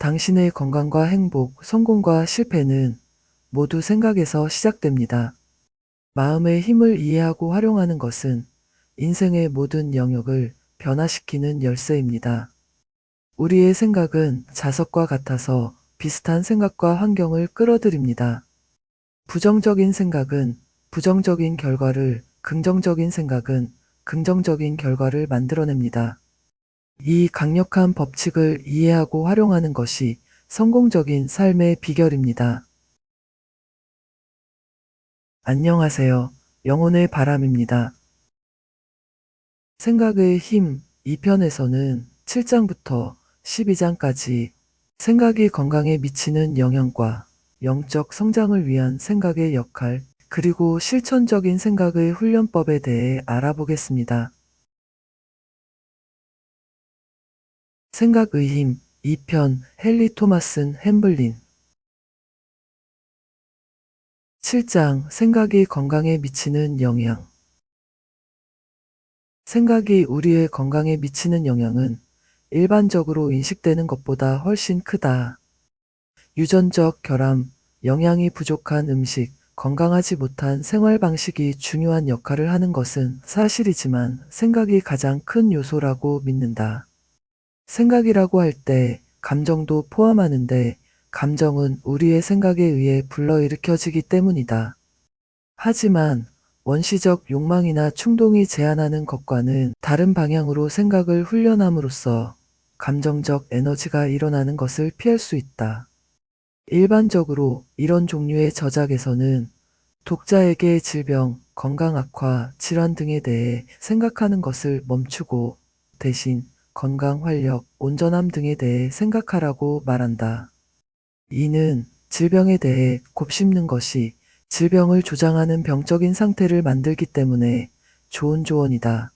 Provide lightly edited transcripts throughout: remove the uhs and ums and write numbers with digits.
당신의 건강과 행복, 성공과 실패는 모두 생각에서 시작됩니다. 마음의 힘을 이해하고 활용하는 것은 인생의 모든 영역을 변화시키는 열쇠입니다. 우리의 생각은 자석과 같아서 비슷한 생각과 환경을 끌어들입니다. 부정적인 생각은 부정적인 결과를, 긍정적인 생각은 긍정적인 결과를 만들어냅니다. 이 강력한 법칙을 이해하고 활용하는 것이 성공적인 삶의 비결입니다. 안녕하세요. 영혼의 바람입니다. 생각의 힘 2편에서는 7장부터 12장까지 생각이 건강에 미치는 영향과 영적 성장을 위한 생각의 역할, 그리고 실천적인 생각의 훈련법에 대해 알아보겠습니다. 생각의 힘 2편 헨리 토마슨 햄블린 7장 생각이 건강에 미치는 영향. 생각이 우리의 건강에 미치는 영향은 일반적으로 인식되는 것보다 훨씬 크다. 유전적 결함, 영양이 부족한 음식, 건강하지 못한 생활 방식이 중요한 역할을 하는 것은 사실이지만 생각이 가장 큰 요소라고 믿는다. 생각이라고 할 때 감정도 포함하는데 감정은 우리의 생각에 의해 불러일으켜지기 때문이다. 하지만 원시적 욕망이나 충동이 제한하는 것과는 다른 방향으로 생각을 훈련함으로써 감정적 에너지가 일어나는 것을 피할 수 있다. 일반적으로 이런 종류의 저작에서는 독자에게 질병, 건강 악화, 질환 등에 대해 생각하는 것을 멈추고 대신 건강, 활력, 온전함 등에 대해 생각하라고 말한다. 이는 질병에 대해 곱씹는 것이 질병을 조장하는 병적인 상태를 만들기 때문에 좋은 조언이다.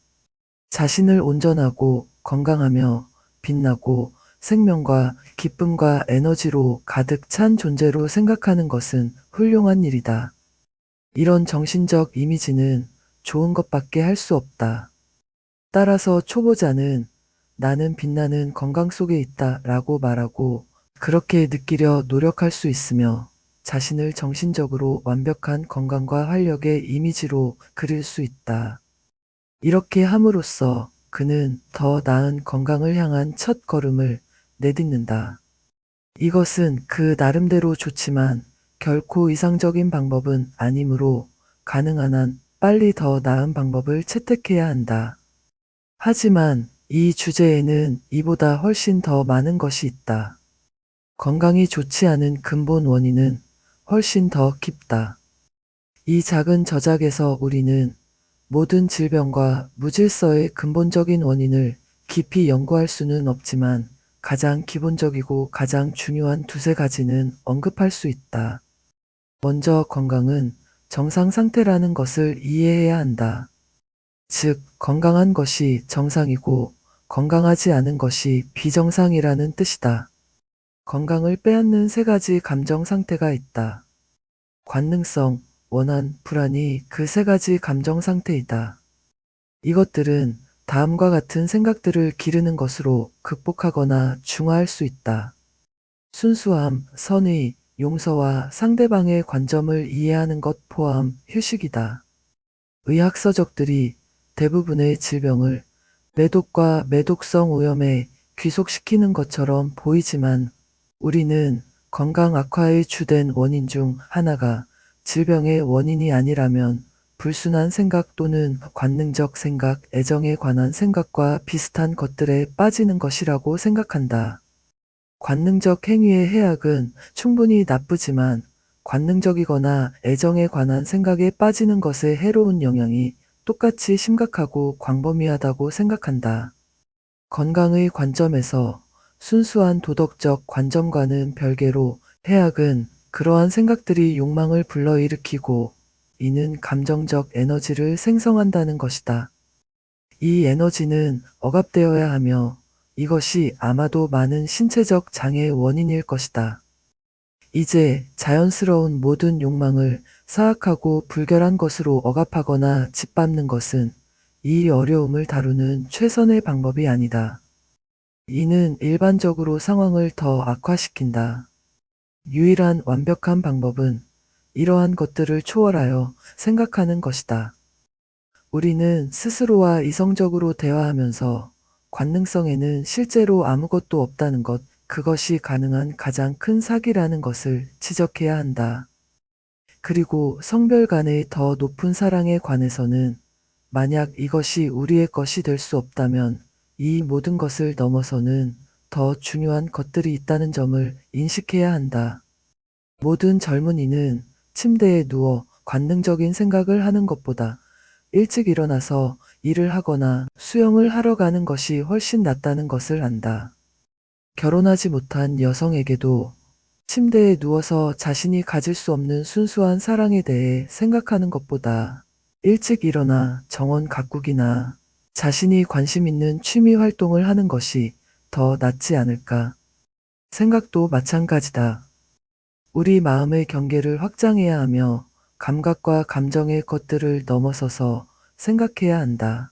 자신을 온전하고 건강하며 빛나고 생명과 기쁨과 에너지로 가득 찬 존재로 생각하는 것은 훌륭한 일이다. 이런 정신적 이미지는 좋은 것밖에 할 수 없다. 따라서 초보자는 나는 빛나는 건강 속에 있다 라고 말하고 그렇게 느끼려 노력할 수 있으며 자신을 정신적으로 완벽한 건강과 활력의 이미지로 그릴 수 있다. 이렇게 함으로써 그는 더 나은 건강을 향한 첫 걸음을 내딛는다. 이것은 그 나름대로 좋지만 결코 이상적인 방법은 아니므로 가능한 한 빨리 더 나은 방법을 채택해야 한다. 하지만 이 주제에는 이보다 훨씬 더 많은 것이 있다. 건강이 좋지 않은 근본 원인은 훨씬 더 깊다. 이 작은 저작에서 우리는 모든 질병과 무질서의 근본적인 원인을 깊이 연구할 수는 없지만 가장 기본적이고 가장 중요한 두세 가지는 언급할 수 있다. 먼저 건강은 정상 상태라는 것을 이해해야 한다. 즉, 건강한 것이 정상이고 건강하지 않은 것이 비정상이라는 뜻이다. 건강을 빼앗는 세 가지 감정 상태가 있다. 관능성, 원한, 불안이 그 세 가지 감정 상태이다. 이것들은 다음과 같은 생각들을 기르는 것으로 극복하거나 중화할 수 있다. 순수함, 선의, 용서와 상대방의 관점을 이해하는 것 포함 휴식이다. 의학서적들이 대부분의 질병을 매독과 매독성 오염에 귀속시키는 것처럼 보이지만 우리는 건강 악화의 주된 원인 중 하나가 질병의 원인이 아니라면 불순한 생각 또는 관능적 생각, 애정에 관한 생각과 비슷한 것들에 빠지는 것이라고 생각한다. 관능적 행위의 해악은 충분히 나쁘지만 관능적이거나 애정에 관한 생각에 빠지는 것의 해로운 영향이 똑같이 심각하고 광범위하다고 생각한다. 건강의 관점에서 순수한 도덕적 관점과는 별개로 해악은 그러한 생각들이 욕망을 불러일으키고 이는 감정적 에너지를 생성한다는 것이다. 이 에너지는 억압되어야 하며 이것이 아마도 많은 신체적 장애의 원인일 것이다. 이제 자연스러운 모든 욕망을 사악하고 불결한 것으로 억압하거나 짓밟는 것은 이 어려움을 다루는 최선의 방법이 아니다. 이는 일반적으로 상황을 더 악화시킨다. 유일한 완벽한 방법은 이러한 것들을 초월하여 생각하는 것이다. 우리는 스스로와 이성적으로 대화하면서 관능성에는 실제로 아무것도 없다는 것, 그것이 가능한 가장 큰 사기라는 것을 지적해야 한다. 그리고 성별 간의 더 높은 사랑에 관해서는 만약 이것이 우리의 것이 될 수 없다면 이 모든 것을 넘어서는 더 중요한 것들이 있다는 점을 인식해야 한다. 모든 젊은이는 침대에 누워 관능적인 생각을 하는 것보다 일찍 일어나서 일을 하거나 수영을 하러 가는 것이 훨씬 낫다는 것을 안다. 결혼하지 못한 여성에게도 침대에 누워서 자신이 가질 수 없는 순수한 사랑에 대해 생각하는 것보다 일찍 일어나 정원 가꾸기나 자신이 관심 있는 취미 활동을 하는 것이 더 낫지 않을까. 생각도 마찬가지다. 우리 마음의 경계를 확장해야 하며 감각과 감정의 것들을 넘어서서 생각해야 한다.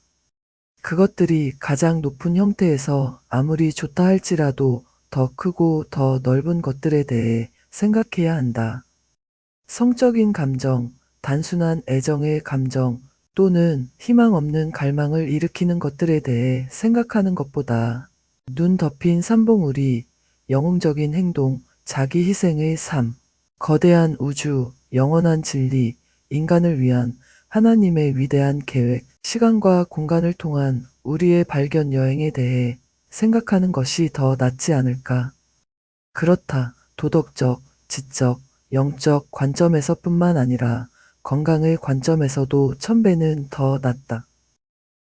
그것들이 가장 높은 형태에서 아무리 좋다 할지라도 더 크고 더 넓은 것들에 대해 생각해야 한다. 성적인 감정, 단순한 애정의 감정 또는 희망 없는 갈망을 일으키는 것들에 대해 생각하는 것보다 눈 덮인 삼봉우리, 영웅적인 행동, 자기 희생의 삶, 거대한 우주, 영원한 진리, 인간을 위한 하나님의 위대한 계획, 시간과 공간을 통한 우리의 발견 여행에 대해 생각하는 것이 더 낫지 않을까. 그렇다. 도덕적, 지적, 영적 관점에서뿐만 아니라 건강의 관점에서도 1000배는 더 낫다.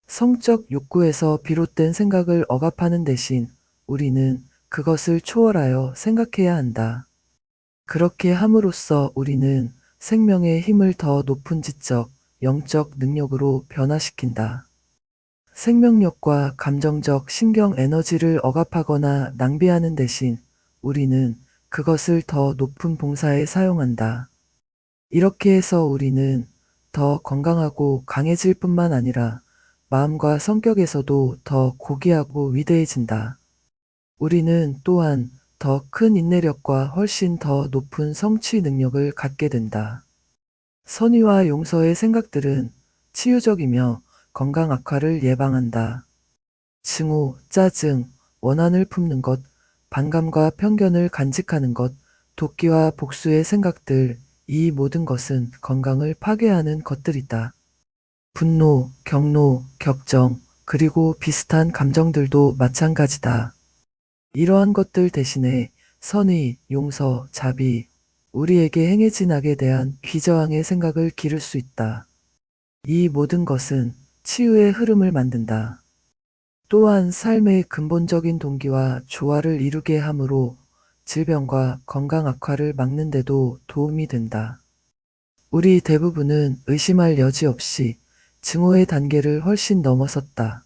성적 욕구에서 비롯된 생각을 억압하는 대신 우리는 그것을 초월하여 생각해야 한다. 그렇게 함으로써 우리는 생명의 힘을 더 높은 지적, 영적 능력으로 변화시킨다. 생명력과 감정적 신경 에너지를 억압하거나 낭비하는 대신 우리는 그것을 더 높은 봉사에 사용한다. 이렇게 해서 우리는 더 건강하고 강해질 뿐만 아니라 마음과 성격에서도 더 고귀하고 위대해진다. 우리는 또한 더 큰 인내력과 훨씬 더 높은 성취 능력을 갖게 된다. 선의와 용서의 생각들은 치유적이며 건강 악화를 예방한다. 증오, 짜증, 원한을 품는 것, 반감과 편견을 간직하는 것, 도끼와 복수의 생각들, 이 모든 것은 건강을 파괴하는 것들이다. 분노, 경로, 격정, 그리고 비슷한 감정들도 마찬가지다. 이러한 것들 대신에 선의, 용서, 자비, 우리에게 행해진 악에 대한 비저항의 생각을 기를 수 있다. 이 모든 것은 치유의 흐름을 만든다. 또한 삶의 근본적인 동기와 조화를 이루게 하므로 질병과 건강 악화를 막는 데도 도움이 된다. 우리 대부분은 의심할 여지 없이 증오의 단계를 훨씬 넘어섰다.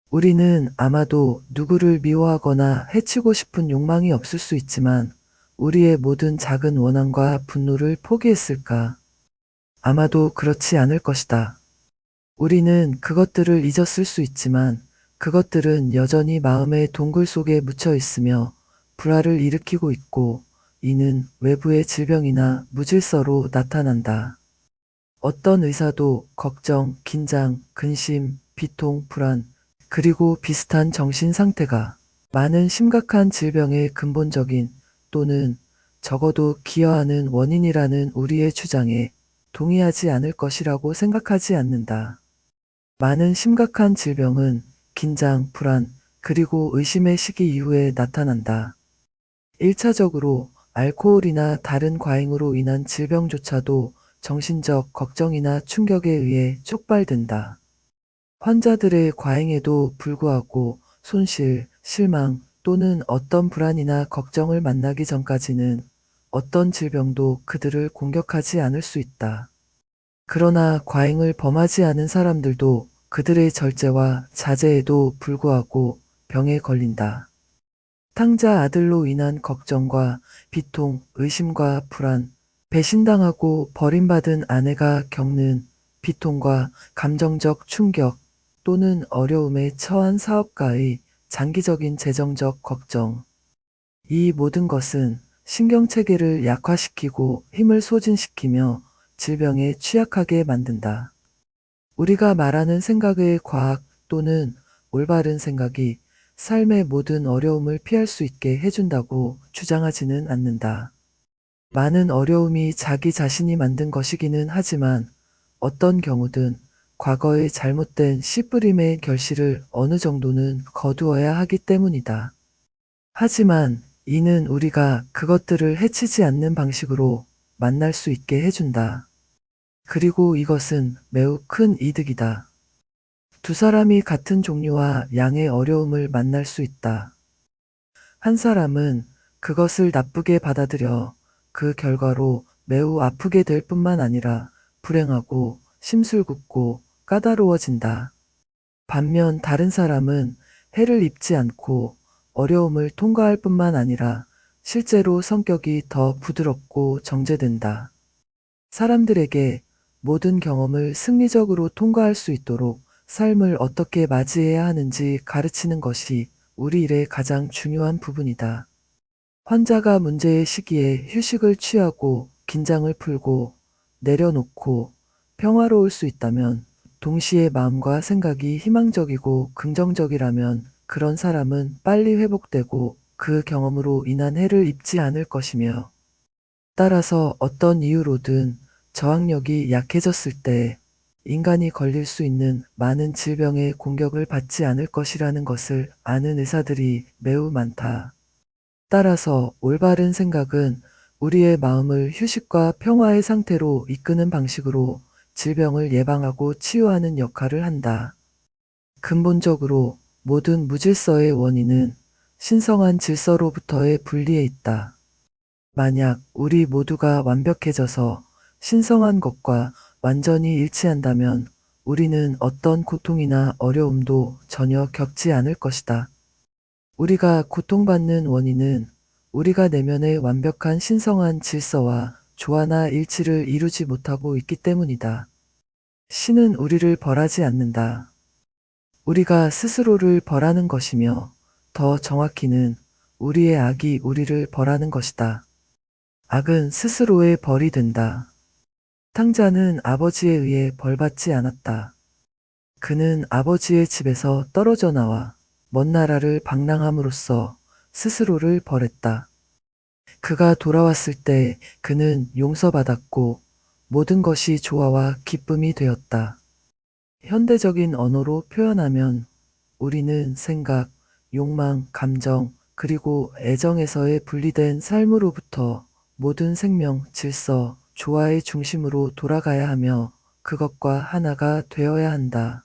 우리는 아마도 누구를 미워하거나 해치고 싶은 욕망이 없을 수 있지만 우리의 모든 작은 원한과 분노를 포기했을까? 아마도 그렇지 않을 것이다. 우리는 그것들을 잊었을 수 있지만 그것들은 여전히 마음의 동굴 속에 묻혀 있으며 불화를 일으키고 있고 이는 외부의 질병이나 무질서로 나타난다. 어떤 의사도 걱정, 긴장, 근심, 비통, 불안, 그리고 비슷한 정신 상태가 많은 심각한 질병의 근본적인 또는 적어도 기여하는 원인이라는 우리의 주장에 동의하지 않을 것이라고 생각하지 않는다. 많은 심각한 질병은 긴장, 불안, 그리고 의심의 시기 이후에 나타난다. 1차적으로 알코올이나 다른 과잉으로 인한 질병조차도 정신적 걱정이나 충격에 의해 촉발된다. 환자들의 과잉에도 불구하고 손실, 실망 또는 어떤 불안이나 걱정을 만나기 전까지는 어떤 질병도 그들을 공격하지 않을 수 있다. 그러나 과잉을 범하지 않은 사람들도 그들의 절제와 자제에도 불구하고 병에 걸린다. 탕자 아들로 인한 걱정과 비통, 의심과 불안, 배신당하고 버림받은 아내가 겪는 비통과 감정적 충격 또는 어려움에 처한 사업가의 장기적인 재정적 걱정. 이 모든 것은 신경체계를 약화시키고 힘을 소진시키며 질병에 취약하게 만든다. 우리가 말하는 생각의 과학 또는 올바른 생각이 삶의 모든 어려움을 피할 수 있게 해준다고 주장하지는 않는다. 많은 어려움이 자기 자신이 만든 것이기는 하지만 어떤 경우든 과거의 잘못된 씨뿌림의 결실을 어느 정도는 거두어야 하기 때문이다. 하지만 이는 우리가 그것들을 해치지 않는 방식으로 만날 수 있게 해준다. 그리고 이것은 매우 큰 이득이다. 두 사람이 같은 종류와 양의 어려움을 만날 수 있다. 한 사람은 그것을 나쁘게 받아들여 그 결과로 매우 아프게 될 뿐만 아니라 불행하고 심술궂고 까다로워진다. 반면 다른 사람은 해를 입지 않고 어려움을 통과할 뿐만 아니라 실제로 성격이 더 부드럽고 정제된다. 사람들에게 모든 경험을 승리적으로 통과할 수 있도록 삶을 어떻게 맞이해야 하는지 가르치는 것이 우리 일의 가장 중요한 부분이다. 환자가 문제의 시기에 휴식을 취하고 긴장을 풀고 내려놓고 평화로울 수 있다면, 동시에 마음과 생각이 희망적이고 긍정적이라면 그런 사람은 빨리 회복되고 그 경험으로 인한 해를 입지 않을 것이며, 따라서 어떤 이유로든 저항력이 약해졌을 때 인간이 걸릴 수 있는 많은 질병의 공격을 받지 않을 것이라는 것을 아는 의사들이 매우 많다. 따라서 올바른 생각은 우리의 마음을 휴식과 평화의 상태로 이끄는 방식으로 질병을 예방하고 치유하는 역할을 한다. 근본적으로 모든 무질서의 원인은 신성한 질서로부터의 분리에 있다. 만약 우리 모두가 완벽해져서 신성한 것과 완전히 일치한다면 우리는 어떤 고통이나 어려움도 전혀 겪지 않을 것이다. 우리가 고통받는 원인은 우리가 내면의 완벽한 신성한 질서와 조화나 일치를 이루지 못하고 있기 때문이다. 신은 우리를 벌하지 않는다. 우리가 스스로를 벌하는 것이며, 더 정확히는 우리의 악이 우리를 벌하는 것이다. 악은 스스로의 벌이 된다. 탕자는 아버지에 의해 벌받지 않았다. 그는 아버지의 집에서 떨어져 나와 먼 나라를 방랑함으로써 스스로를 벌했다. 그가 돌아왔을 때 그는 용서받았고 모든 것이 조화와 기쁨이 되었다. 현대적인 언어로 표현하면 우리는 생각, 욕망, 감정, 그리고 애정에서의 분리된 삶으로부터 모든 생명, 질서, 조화의 중심으로 돌아가야 하며 그것과 하나가 되어야 한다.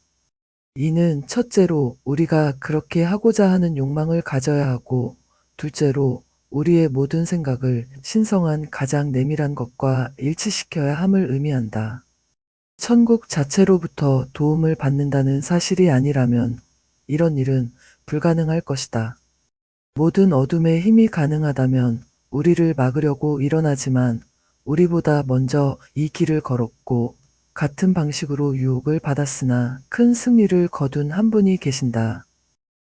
이는 첫째로 우리가 그렇게 하고자 하는 욕망을 가져야 하고, 둘째로 우리의 모든 생각을 신성한 가장 내밀한 것과 일치시켜야 함을 의미한다. 천국 자체로부터 도움을 받는다는 사실이 아니라면 이런 일은 불가능할 것이다. 모든 어둠의 힘이 가능하다면 우리를 막으려고 일어나지만 우리보다 먼저 이 길을 걸었고 같은 방식으로 유혹을 받았으나 큰 승리를 거둔 한 분이 계신다.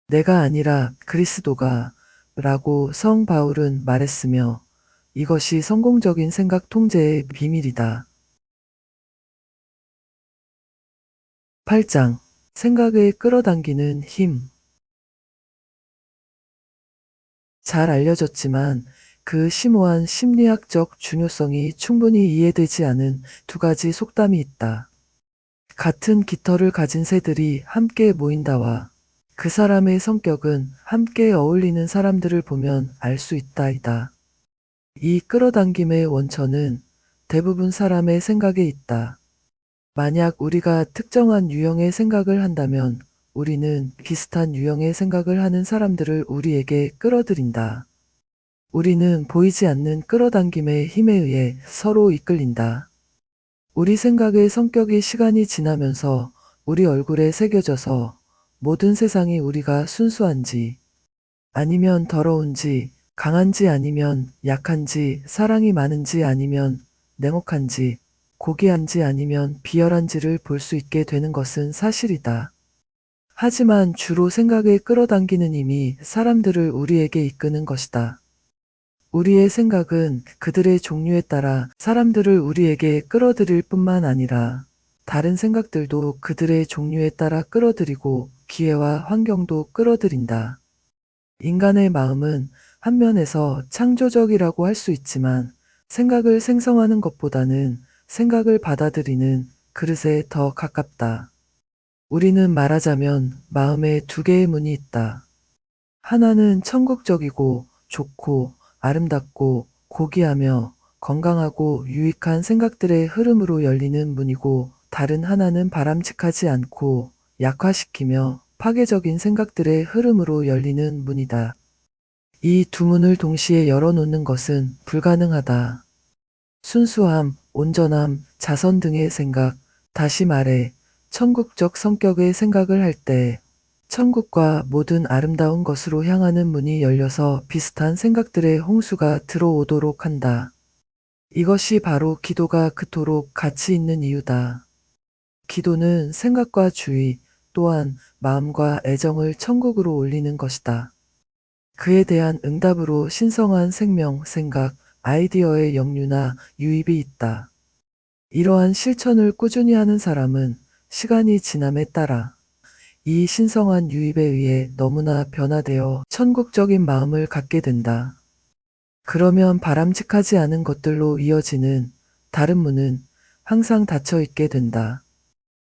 내가 아니라 그리스도가 라고 성 바울은 말했으며 이것이 성공적인 생각 통제의 비밀이다. 8장. 생각을 끌어당기는 힘. 잘 알려졌지만 그 심오한 심리학적 중요성이 충분히 이해되지 않은 두 가지 속담이 있다. 같은 깃털을 가진 새들이 함께 모인다와 그 사람의 성격은 함께 어울리는 사람들을 보면 알 수 있다이다. 이 끌어당김의 원천은 대부분 사람의 생각에 있다. 만약 우리가 특정한 유형의 생각을 한다면 우리는 비슷한 유형의 생각을 하는 사람들을 우리에게 끌어들인다. 우리는 보이지 않는 끌어당김의 힘에 의해 서로 이끌린다. 우리 생각의 성격이 시간이 지나면서 우리 얼굴에 새겨져서 모든 세상이 우리가 순수한지 아니면 더러운지 강한지 아니면 약한지 사랑이 많은지 아니면 냉혹한지 고귀한지 아니면 비열한지를 볼 수 있게 되는 것은 사실이다. 하지만 주로 생각에 끌어당기는 힘이 사람들을 우리에게 이끄는 것이다. 우리의 생각은 그들의 종류에 따라 사람들을 우리에게 끌어들일 뿐만 아니라 다른 생각들도 그들의 종류에 따라 끌어들이고 기회와 환경도 끌어들인다. 인간의 마음은 한 면에서 창조적이라고 할 수 있지만 생각을 생성하는 것보다는 생각을 받아들이는 그릇에 더 가깝다. 우리는 말하자면 마음에 두 개의 문이 있다. 하나는 천국적이고 좋고 아름답고 고귀하며 건강하고 유익한 생각들의 흐름으로 열리는 문이고, 다른 하나는 바람직하지 않고 약화시키며 파괴적인 생각들의 흐름으로 열리는 문이다. 이 두 문을 동시에 열어놓는 것은 불가능하다. 순수함, 온전함, 자선 등의 생각, 다시 말해 천국적 성격의 생각을 할 때 천국과 모든 아름다운 것으로 향하는 문이 열려서 비슷한 생각들의 홍수가 들어오도록 한다. 이것이 바로 기도가 그토록 가치 있는 이유다. 기도는 생각과 주의, 또한 마음과 애정을 천국으로 올리는 것이다. 그에 대한 응답으로 신성한 생명, 생각, 아이디어의 역류나 유입이 있다. 이러한 실천을 꾸준히 하는 사람은 시간이 지남에 따라 이 신성한 유입에 의해 너무나 변화되어 천국적인 마음을 갖게 된다. 그러면 바람직하지 않은 것들로 이어지는 다른 문은 항상 닫혀 있게 된다.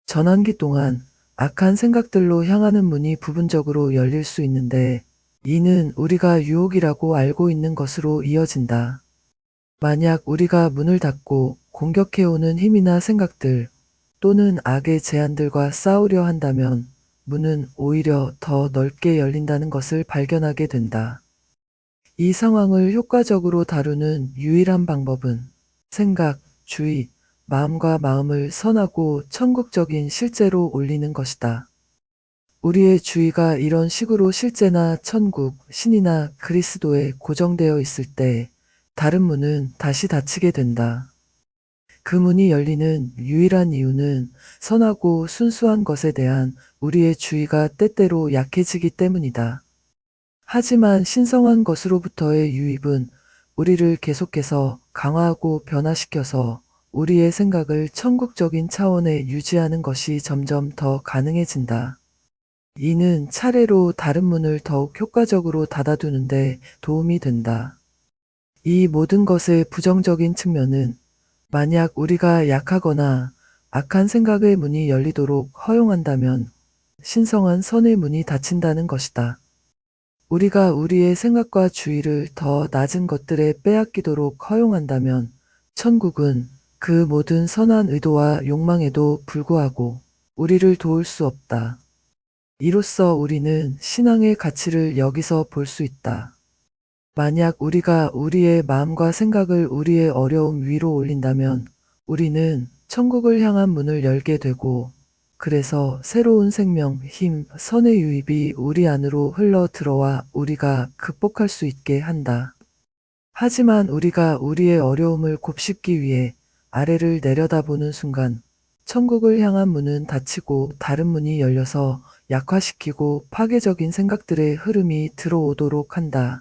전환기 동안 악한 생각들로 향하는 문이 부분적으로 열릴 수 있는데, 이는 우리가 유혹이라고 알고 있는 것으로 이어진다. 만약 우리가 문을 닫고 공격해오는 힘이나 생각들 또는 악의 제안들과 싸우려 한다면 문은 오히려 더 넓게 열린다는 것을 발견하게 된다. 이 상황을 효과적으로 다루는 유일한 방법은 생각, 주의, 마음과 마음을 선하고 천국적인 실제로 올리는 것이다. 우리의 주의가 이런 식으로 실제나 천국, 신이나 그리스도에 고정되어 있을 때 다른 문은 다시 닫히게 된다. 그 문이 열리는 유일한 이유는 선하고 순수한 것에 대한 우리의 주의가 때때로 약해지기 때문이다. 하지만 신성한 것으로부터의 유입은 우리를 계속해서 강화하고 변화시켜서 우리의 생각을 천국적인 차원에 유지하는 것이 점점 더 가능해진다. 이는 차례로 다른 문을 더욱 효과적으로 닫아두는데 도움이 된다. 이 모든 것의 부정적인 측면은 만약 우리가 약하거나 악한 생각의 문이 열리도록 허용한다면 신성한 선의 문이 닫힌다는 것이다. 우리가 우리의 생각과 주의를 더 낮은 것들에 빼앗기도록 허용한다면 천국은 그 모든 선한 의도와 욕망에도 불구하고 우리를 도울 수 없다. 이로써 우리는 신앙의 가치를 여기서 볼 수 있다. 만약 우리가 우리의 마음과 생각을 우리의 어려움 위로 올린다면 우리는 천국을 향한 문을 열게 되고, 그래서 새로운 생명, 힘, 선의 유입이 우리 안으로 흘러 들어와 우리가 극복할 수 있게 한다. 하지만 우리가 우리의 어려움을 곱씹기 위해 아래를 내려다보는 순간 천국을 향한 문은 닫히고 다른 문이 열려서 약화시키고 파괴적인 생각들의 흐름이 들어오도록 한다.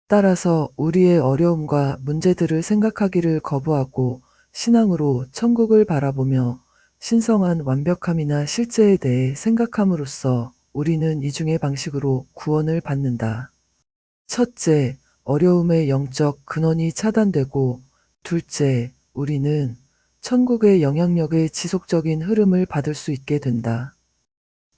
따라서 우리의 어려움과 문제들을 생각하기를 거부하고 신앙으로 천국을 바라보며 신성한 완벽함이나 실제에 대해 생각함으로써 우리는 이중의 방식으로 구원을 받는다. 첫째, 어려움의 영적 근원이 차단되고, 둘째, 우리는 천국의 영향력의 지속적인 흐름을 받을 수 있게 된다.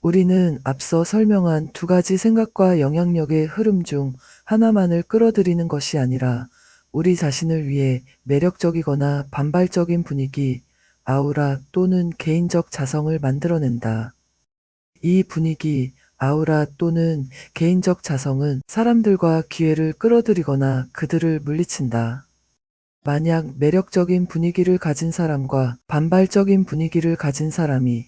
우리는 앞서 설명한 두 가지 생각과 영향력의 흐름 중 하나만을 끌어들이는 것이 아니라 우리 자신을 위해 매력적이거나 반발적인 분위기, 아우라 또는 개인적 자성을 만들어낸다. 이 분위기, 아우라 또는 개인적 자성은 사람들과 기회를 끌어들이거나 그들을 물리친다. 만약 매력적인 분위기를 가진 사람과 반발적인 분위기를 가진 사람이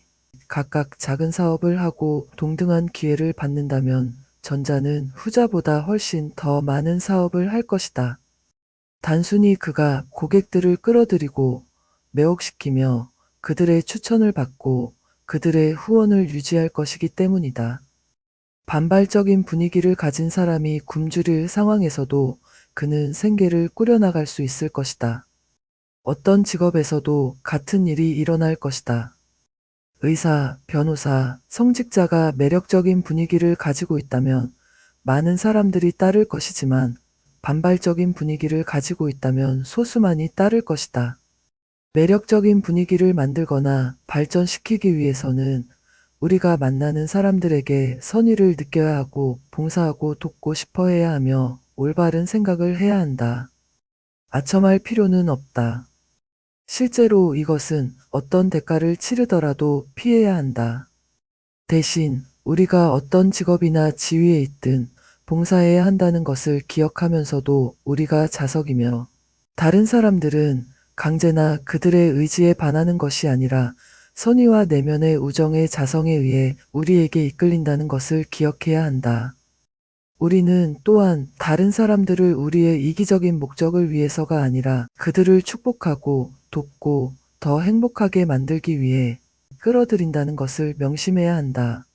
각각 작은 사업을 하고 동등한 기회를 받는다면 전자는 후자보다 훨씬 더 많은 사업을 할 것이다. 단순히 그가 고객들을 끌어들이고 매혹시키며 그들의 추천을 받고 그들의 후원을 유지할 것이기 때문이다. 반발적인 분위기를 가진 사람이 굶주릴 상황에서도 그는 생계를 꾸려나갈 수 있을 것이다. 어떤 직업에서도 같은 일이 일어날 것이다. 의사, 변호사, 성직자가 매력적인 분위기를 가지고 있다면 많은 사람들이 따를 것이지만 반발적인 분위기를 가지고 있다면 소수만이 따를 것이다. 매력적인 분위기를 만들거나 발전시키기 위해서는 우리가 만나는 사람들에게 선의를 느껴야 하고 봉사하고 돕고 싶어 해야 하며 올바른 생각을 해야 한다. 아첨할 필요는 없다. 실제로 이것은 어떤 대가를 치르더라도 피해야 한다. 대신 우리가 어떤 직업이나 지위에 있든 봉사해야 한다는 것을 기억하면서도 우리가 자석이며 다른 사람들은 강제나 그들의 의지에 반하는 것이 아니라 선의와 내면의 우정의 자성에 의해 우리에게 이끌린다는 것을 기억해야 한다. 우리는 또한 다른 사람들을 우리의 이기적인 목적을 위해서가 아니라 그들을 축복하고 돕고 더 행복하게 만들기 위해 끌어들인다는 것을 명심해야 한다.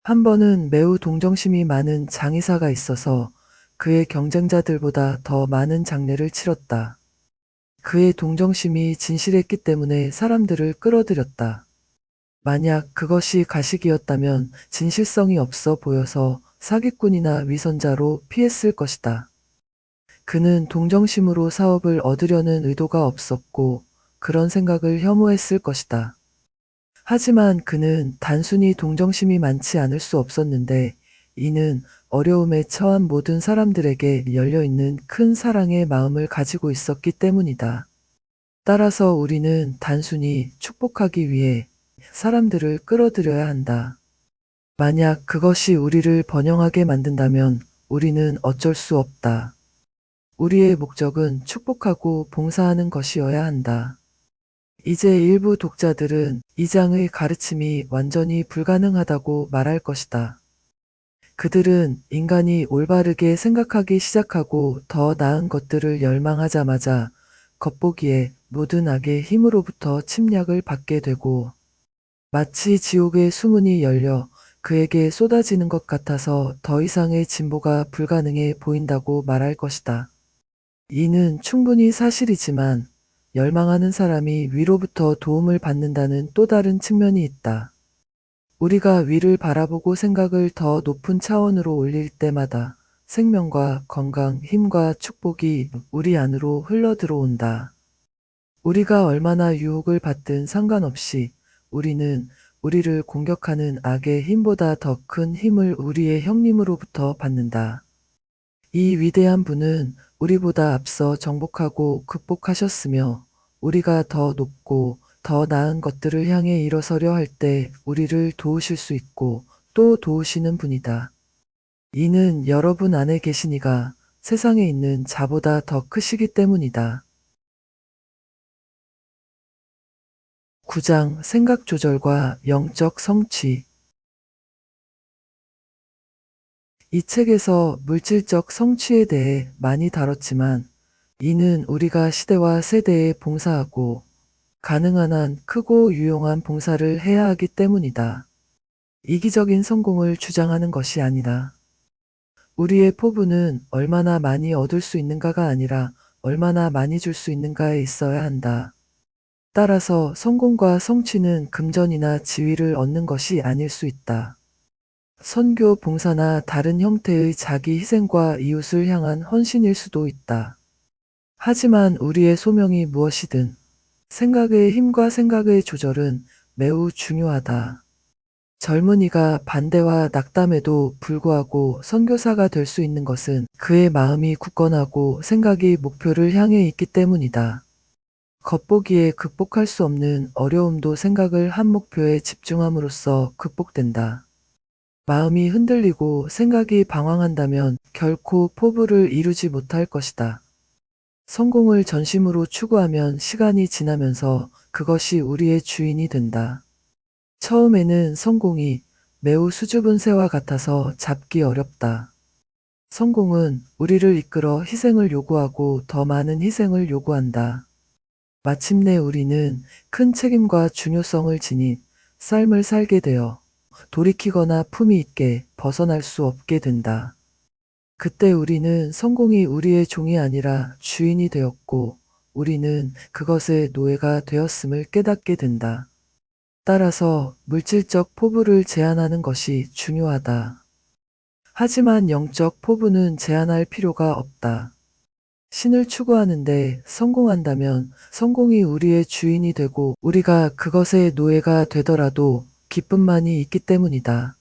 한 번은 매우 동정심이 많은 장의사가 있어서 그의 경쟁자들보다 더 많은 장례를 치렀다. 그의 동정심이 진실했기 때문에 사람들을 끌어들였다. 만약 그것이 가식이었다면 진실성이 없어 보여서 사기꾼이나 위선자로 피했을 것이다. 그는 동정심으로 사업을 얻으려는 의도가 없었고 그런 생각을 혐오했을 것이다. 하지만 그는 단순히 동정심이 많지 않을 수 없었는데 이는 어려움에 처한 모든 사람들에게 열려있는 큰 사랑의 마음을 가지고 있었기 때문이다. 따라서 우리는 단순히 축복하기 위해 사람들을 끌어들여야 한다. 만약 그것이 우리를 번영하게 만든다면 우리는 어쩔 수 없다. 우리의 목적은 축복하고 봉사하는 것이어야 한다. 이제 일부 독자들은 이 장의 가르침이 완전히 불가능하다고 말할 것이다. 그들은 인간이 올바르게 생각하기 시작하고 더 나은 것들을 열망하자마자 겉보기에 모든 악의 힘으로부터 침략을 받게 되고 마치 지옥의 수문이 열려 그에게 쏟아지는 것 같아서 더 이상의 진보가 불가능해 보인다고 말할 것이다. 이는 충분히 사실이지만 열망하는 사람이 위로부터 도움을 받는다는 또 다른 측면이 있다. 우리가 위를 바라보고 생각을 더 높은 차원으로 올릴 때마다 생명과 건강, 힘과 축복이 우리 안으로 흘러 들어온다. 우리가 얼마나 유혹을 받든 상관없이 우리는 우리를 공격하는 악의 힘보다 더 큰 힘을 우리의 형님으로부터 받는다. 이 위대한 분은 우리보다 앞서 정복하고 극복하셨으며 우리가 더 높고 더 나은 것들을 향해 일어서려 할 때 우리를 도우실 수 있고 또 도우시는 분이다. 이는 여러분 안에 계신 이가 세상에 있는 자보다 더 크시기 때문이다. 9장 생각 조절과 영적 성취. 이 책에서 물질적 성취에 대해 많이 다뤘지만 이는 우리가 시대와 세대에 봉사하고 가능한 한 크고 유용한 봉사를 해야 하기 때문이다. 이기적인 성공을 주장하는 것이 아니다. 우리의 포부는 얼마나 많이 얻을 수 있는가가 아니라 얼마나 많이 줄 수 있는가에 있어야 한다. 따라서 성공과 성취는 금전이나 지위를 얻는 것이 아닐 수 있다. 선교, 봉사나 다른 형태의 자기 희생과 이웃을 향한 헌신일 수도 있다. 하지만 우리의 소명이 무엇이든 생각의 힘과 생각의 조절은 매우 중요하다. 젊은이가 반대와 낙담에도 불구하고 선교사가 될 수 있는 것은 그의 마음이 굳건하고 생각이 목표를 향해 있기 때문이다. 겉보기에 극복할 수 없는 어려움도 생각을 한 목표에 집중함으로써 극복된다. 마음이 흔들리고 생각이 방황한다면 결코 포부를 이루지 못할 것이다. 성공을 전심으로 추구하면 시간이 지나면서 그것이 우리의 주인이 된다. 처음에는 성공이 매우 수줍은 새와 같아서 잡기 어렵다. 성공은 우리를 이끌어 희생을 요구하고 더 많은 희생을 요구한다. 마침내 우리는 큰 책임과 중요성을 지닌 삶을 살게 되어 돌이키거나 품위 있게 벗어날 수 없게 된다. 그때 우리는 성공이 우리의 종이 아니라 주인이 되었고 우리는 그것의 노예가 되었음을 깨닫게 된다. 따라서 물질적 포부를 제한하는 것이 중요하다. 하지만 영적 포부는 제한할 필요가 없다. 신을 추구하는데 성공한다면 성공이 우리의 주인이 되고 우리가 그것의 노예가 되더라도 기쁨만이 있기 때문이다.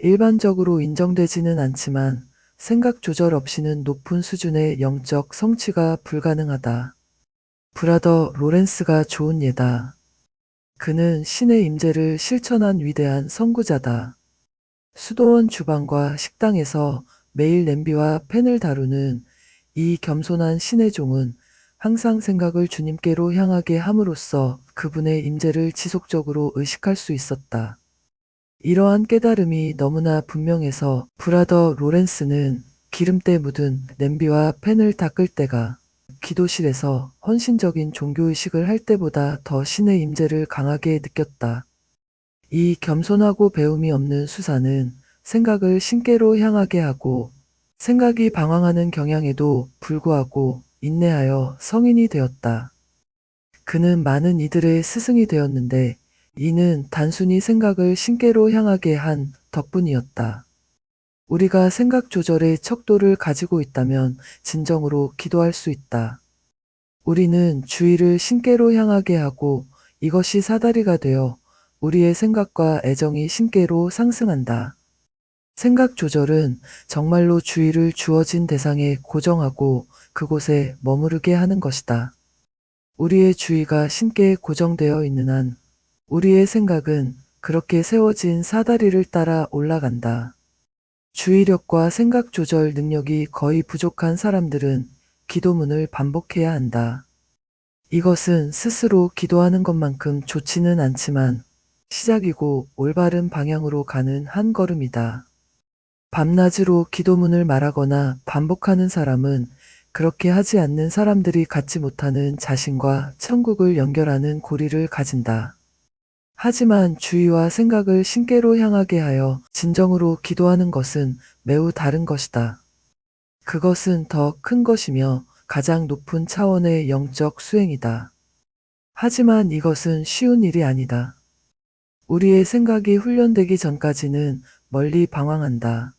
일반적으로 인정되지는 않지만 생각 조절 없이는 높은 수준의 영적 성취가 불가능하다. 브라더 로렌스가 좋은 예다. 그는 신의 임재를 실천한 위대한 선구자다. 수도원 주방과 식당에서 매일 냄비와 팬을 다루는 이 겸손한 신의 종은 항상 생각을 주님께로 향하게 함으로써 그분의 임재를 지속적으로 의식할 수 있었다. 이러한 깨달음이 너무나 분명해서 브라더 로렌스는 기름때 묻은 냄비와 팬을 닦을 때가 기도실에서 헌신적인 종교의식을 할 때보다 더 신의 임재를 강하게 느꼈다. 이 겸손하고 배움이 없는 수사는 생각을 신께로 향하게 하고 생각이 방황하는 경향에도 불구하고 인내하여 성인이 되었다. 그는 많은 이들의 스승이 되었는데 이는 단순히 생각을 신께로 향하게 한 덕분이었다. 우리가 생각 조절의 척도를 가지고 있다면 진정으로 기도할 수 있다. 우리는 주의를 신께로 향하게 하고 이것이 사다리가 되어 우리의 생각과 애정이 신께로 상승한다. 생각 조절은 정말로 주의를 주어진 대상에 고정하고 그곳에 머무르게 하는 것이다. 우리의 주의가 신께 고정되어 있는 한 우리의 생각은 그렇게 세워진 사다리를 따라 올라간다. 주의력과 생각 조절 능력이 거의 부족한 사람들은 기도문을 반복해야 한다. 이것은 스스로 기도하는 것만큼 좋지는 않지만 시작이고 올바른 방향으로 가는 한 걸음이다. 밤낮으로 기도문을 말하거나 반복하는 사람은 그렇게 하지 않는 사람들이 갖지 못하는 자신과 천국을 연결하는 고리를 가진다. 하지만 주의와 생각을 신께로 향하게 하여 진정으로 기도하는 것은 매우 다른 것이다. 그것은 더 큰 것이며 가장 높은 차원의 영적 수행이다. 하지만 이것은 쉬운 일이 아니다. 우리의 생각이 훈련되기 전까지는 멀리 방황한다.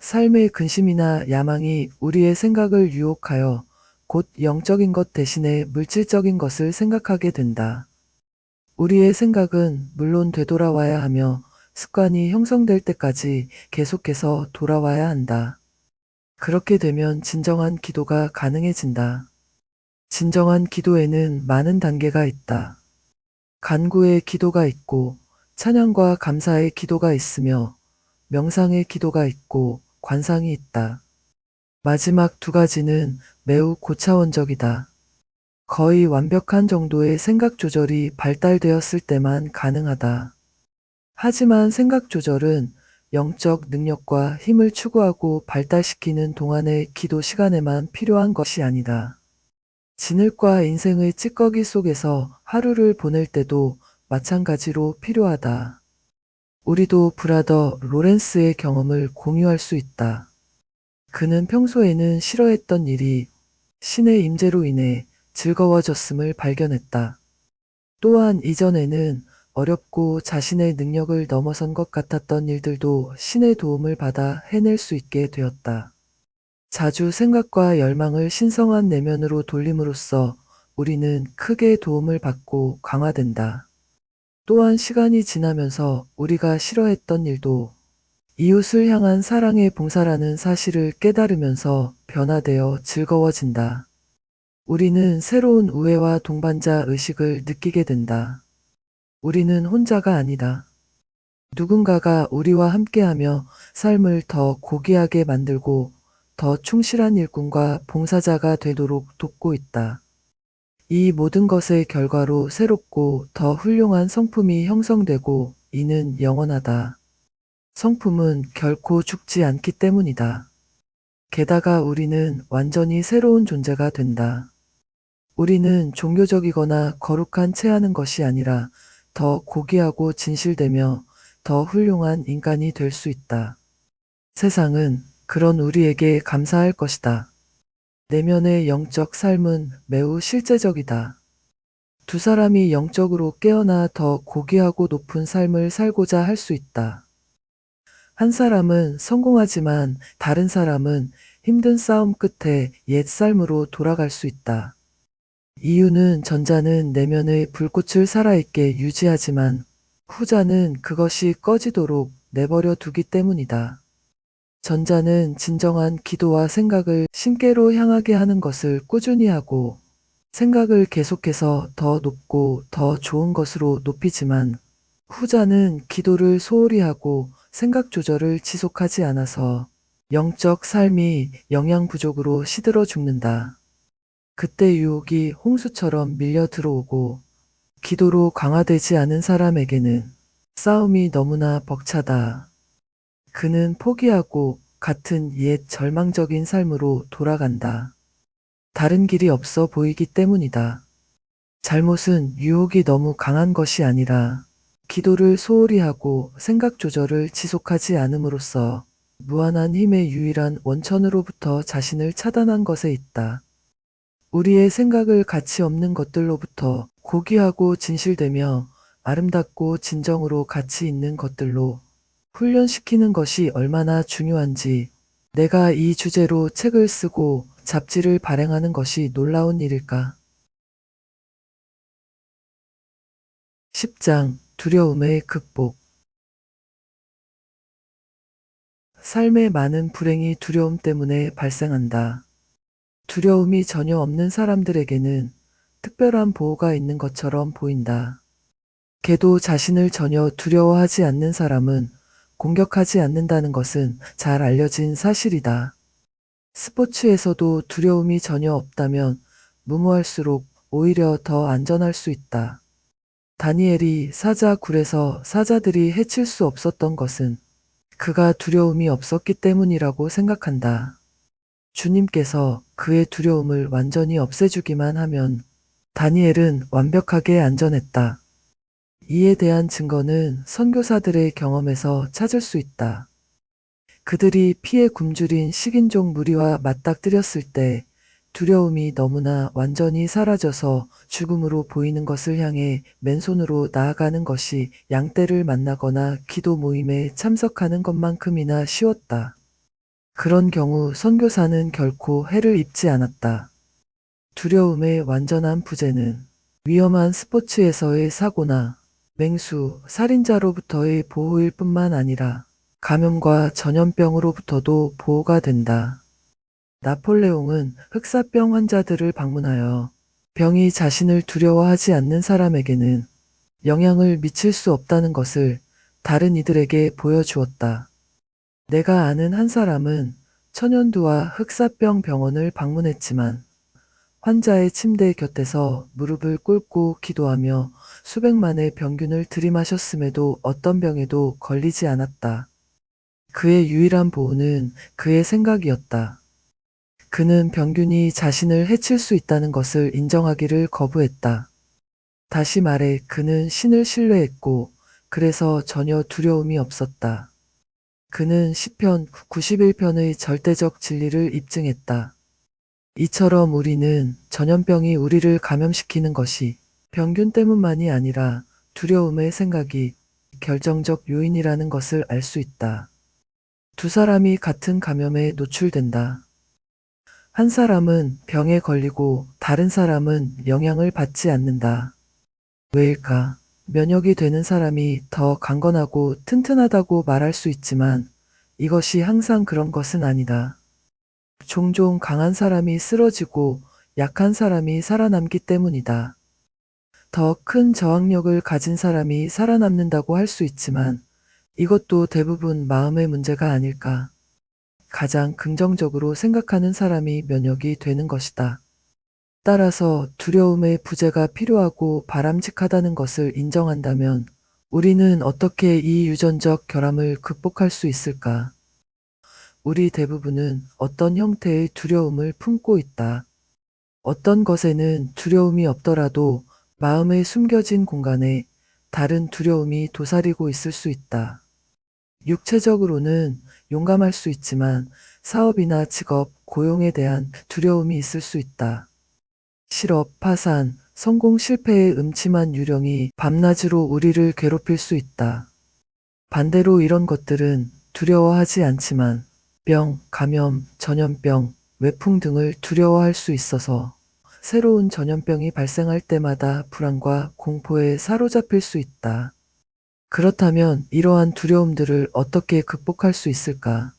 삶의 근심이나 야망이 우리의 생각을 유혹하여 곧 영적인 것 대신에 물질적인 것을 생각하게 된다. 우리의 생각은 물론 되돌아와야 하며 습관이 형성될 때까지 계속해서 돌아와야 한다. 그렇게 되면 진정한 기도가 가능해진다. 진정한 기도에는 많은 단계가 있다. 간구의 기도가 있고 찬양과 감사의 기도가 있으며 명상의 기도가 있고 관상이 있다. 마지막 두 가지는 매우 고차원적이다. 거의 완벽한 정도의 생각 조절이 발달되었을 때만 가능하다. 하지만 생각 조절은 영적 능력과 힘을 추구하고 발달시키는 동안의 기도 시간에만 필요한 것이 아니다. 진흙과 인생의 찌꺼기 속에서 하루를 보낼 때도 마찬가지로 필요하다. 우리도 브라더 로렌스의 경험을 공유할 수 있다. 그는 평소에는 싫어했던 일이 신의 임재로 인해 즐거워졌음을 발견했다. 또한 이전에는 어렵고 자신의 능력을 넘어선 것 같았던 일들도 신의 도움을 받아 해낼 수 있게 되었다. 자주 생각과 열망을 신성한 내면으로 돌림으로써 우리는 크게 도움을 받고 강화된다. 또한 시간이 지나면서 우리가 싫어했던 일도 이웃을 향한 사랑의 봉사라는 사실을 깨달으면서 변화되어 즐거워진다. 우리는 새로운 우애와 동반자 의식을 느끼게 된다. 우리는 혼자가 아니다. 누군가가 우리와 함께하며 삶을 더 고귀하게 만들고 더 충실한 일꾼과 봉사자가 되도록 돕고 있다. 이 모든 것의 결과로 새롭고 더 훌륭한 성품이 형성되고 이는 영원하다. 성품은 결코 죽지 않기 때문이다. 게다가 우리는 완전히 새로운 존재가 된다. 우리는 종교적이거나 거룩한 체하는 것이 아니라 더 고귀하고 진실되며 더 훌륭한 인간이 될 수 있다. 세상은 그런 우리에게 감사할 것이다. 내면의 영적 삶은 매우 실제적이다. 두 사람이 영적으로 깨어나 더 고귀하고 높은 삶을 살고자 할 수 있다. 한 사람은 성공하지만 다른 사람은 힘든 싸움 끝에 옛 삶으로 돌아갈 수 있다. 이유는 전자는 내면의 불꽃을 살아있게 유지하지만 후자는 그것이 꺼지도록 내버려 두기 때문이다. 전자는 진정한 기도와 생각을 신께로 향하게 하는 것을 꾸준히 하고 생각을 계속해서 더 높고 더 좋은 것으로 높이지만 후자는 기도를 소홀히 하고 생각 조절을 지속하지 않아서 영적 삶이 영양 부족으로 시들어 죽는다. 그때 유혹이 홍수처럼 밀려 들어오고 기도로 강화되지 않은 사람에게는 싸움이 너무나 벅차다. 그는 포기하고 같은 옛 절망적인 삶으로 돌아간다. 다른 길이 없어 보이기 때문이다. 잘못은 유혹이 너무 강한 것이 아니라 기도를 소홀히 하고 생각 조절을 지속하지 않음으로써 무한한 힘의 유일한 원천으로부터 자신을 차단한 것에 있다. 우리의 생각을 가치 없는 것들로부터 고귀하고 진실되며 아름답고 진정으로 가치 있는 것들로 훈련시키는 것이 얼마나 중요한지 내가 이 주제로 책을 쓰고 잡지를 발행하는 것이 놀라운 일일까? 10장 두려움의 극복. 삶의 많은 불행이 두려움 때문에 발생한다. 두려움이 전혀 없는 사람들에게는 특별한 보호가 있는 것처럼 보인다. 걔도 자신을 전혀 두려워하지 않는 사람은 공격하지 않는다는 것은 잘 알려진 사실이다. 스포츠에서도 두려움이 전혀 없다면 무모할수록 오히려 더 안전할 수 있다. 다니엘이 사자 굴에서 사자들이 해칠 수 없었던 것은 그가 두려움이 없었기 때문이라고 생각한다. 주님께서 그의 두려움을 완전히 없애주기만 하면 다니엘은 완벽하게 안전했다. 이에 대한 증거는 선교사들의 경험에서 찾을 수 있다. 그들이 피에 굶주린 식인종 무리와 맞닥뜨렸을 때 두려움이 너무나 완전히 사라져서 죽음으로 보이는 것을 향해 맨손으로 나아가는 것이 양떼를 만나거나 기도 모임에 참석하는 것만큼이나 쉬웠다. 그런 경우 선교사는 결코 해를 입지 않았다. 두려움의 완전한 부재는 위험한 스포츠에서의 사고나 맹수, 살인자로부터의 보호일 뿐만 아니라 감염과 전염병으로부터도 보호가 된다. 나폴레옹은 흑사병 환자들을 방문하여 병이 자신을 두려워하지 않는 사람에게는 영향을 미칠 수 없다는 것을 다른 이들에게 보여주었다. 내가 아는 한 사람은 천연두와 흑사병 병원을 방문했지만 환자의 침대 곁에서 무릎을 꿇고 기도하며 수백만의 병균을 들이마셨음에도 어떤 병에도 걸리지 않았다. 그의 유일한 보호는 그의 생각이었다. 그는 병균이 자신을 해칠 수 있다는 것을 인정하기를 거부했다. 다시 말해 그는 신을 신뢰했고 그래서 전혀 두려움이 없었다. 그는 시편 91편의 절대적 진리를 입증했다. 이처럼 우리는 전염병이 우리를 감염시키는 것이 병균 때문만이 아니라 두려움의 생각이 결정적 요인이라는 것을 알 수 있다. 두 사람이 같은 감염에 노출된다. 한 사람은 병에 걸리고 다른 사람은 영향을 받지 않는다. 왜일까? 면역이 되는 사람이 더 강건하고 튼튼하다고 말할 수 있지만 이것이 항상 그런 것은 아니다. 종종 강한 사람이 쓰러지고 약한 사람이 살아남기 때문이다. 더 큰 저항력을 가진 사람이 살아남는다고 할 수 있지만 이것도 대부분 마음의 문제가 아닐까. 가장 긍정적으로 생각하는 사람이 면역이 되는 것이다. 따라서 두려움의 부재가 필요하고 바람직하다는 것을 인정한다면 우리는 어떻게 이 유전적 결함을 극복할 수 있을까? 우리 대부분은 어떤 형태의 두려움을 품고 있다. 어떤 것에는 두려움이 없더라도 마음의 숨겨진 공간에 다른 두려움이 도사리고 있을 수 있다. 육체적으로는 용감할 수 있지만 사업이나 직업, 고용에 대한 두려움이 있을 수 있다. 실업, 파산, 성공 실패의 음침한 유령이 밤낮으로 우리를 괴롭힐 수 있다. 반대로 이런 것들은 두려워하지 않지만 병, 감염, 전염병, 외풍 등을 두려워할 수 있어서 새로운 전염병이 발생할 때마다 불안과 공포에 사로잡힐 수 있다. 그렇다면 이러한 두려움들을 어떻게 극복할 수 있을까?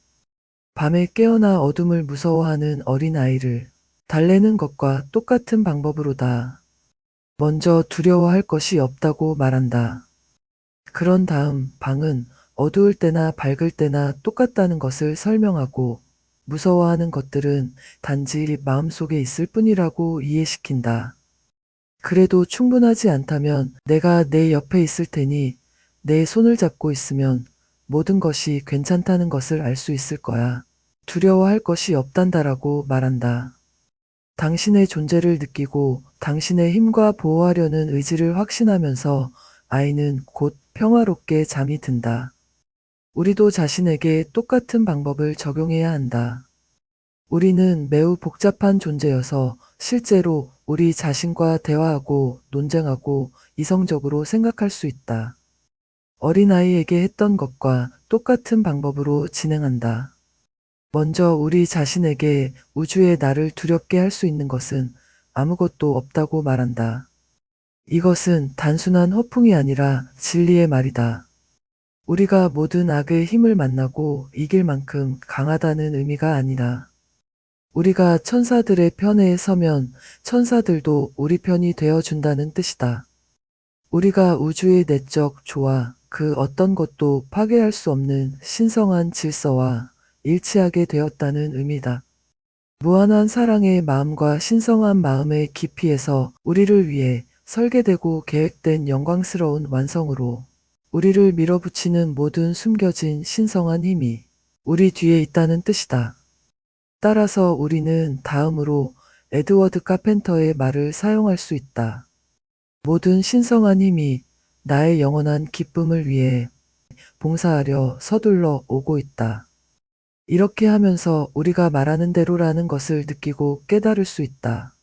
밤에 깨어나 어둠을 무서워하는 어린아이를 달래는 것과 똑같은 방법으로다. 먼저 두려워할 것이 없다고 말한다. 그런 다음 방은 어두울 때나 밝을 때나 똑같다는 것을 설명하고 무서워하는 것들은 단지 마음속에 있을 뿐이라고 이해시킨다. 그래도 충분하지 않다면 내가 내 옆에 있을 테니 내 손을 잡고 있으면 모든 것이 괜찮다는 것을 알 수 있을 거야. 두려워할 것이 없단다라고 말한다. 당신의 존재를 느끼고 당신의 힘과 보호하려는 의지를 확신하면서 아이는 곧 평화롭게 잠이 든다. 우리도 자신에게 똑같은 방법을 적용해야 한다. 우리는 매우 복잡한 존재여서 실제로 우리 자신과 대화하고 논쟁하고 이성적으로 생각할 수 있다. 어린아이에게 했던 것과 똑같은 방법으로 진행한다. 먼저 우리 자신에게 우주의 나를 두렵게 할 수 있는 것은 아무것도 없다고 말한다. 이것은 단순한 허풍이 아니라 진리의 말이다. 우리가 모든 악의 힘을 만나고 이길 만큼 강하다는 의미가 아니라 우리가 천사들의 편에 서면 천사들도 우리 편이 되어준다는 뜻이다. 우리가 우주의 내적 조화, 그 어떤 것도 파괴할 수 없는 신성한 질서와 일치하게 되었다는 의미다. 무한한 사랑의 마음과 신성한 마음의 깊이에서 우리를 위해 설계되고 계획된 영광스러운 완성으로 우리를 밀어붙이는 모든 숨겨진 신성한 힘이 우리 뒤에 있다는 뜻이다. 따라서 우리는 다음으로 에드워드 카펜터의 말을 사용할 수 있다. 모든 신성한 힘이 나의 영원한 기쁨을 위해 봉사하려 서둘러 오고 있다. 이렇게 하면서 우리가 말하는 대로라는 것을 느끼고 깨달을 수 있다.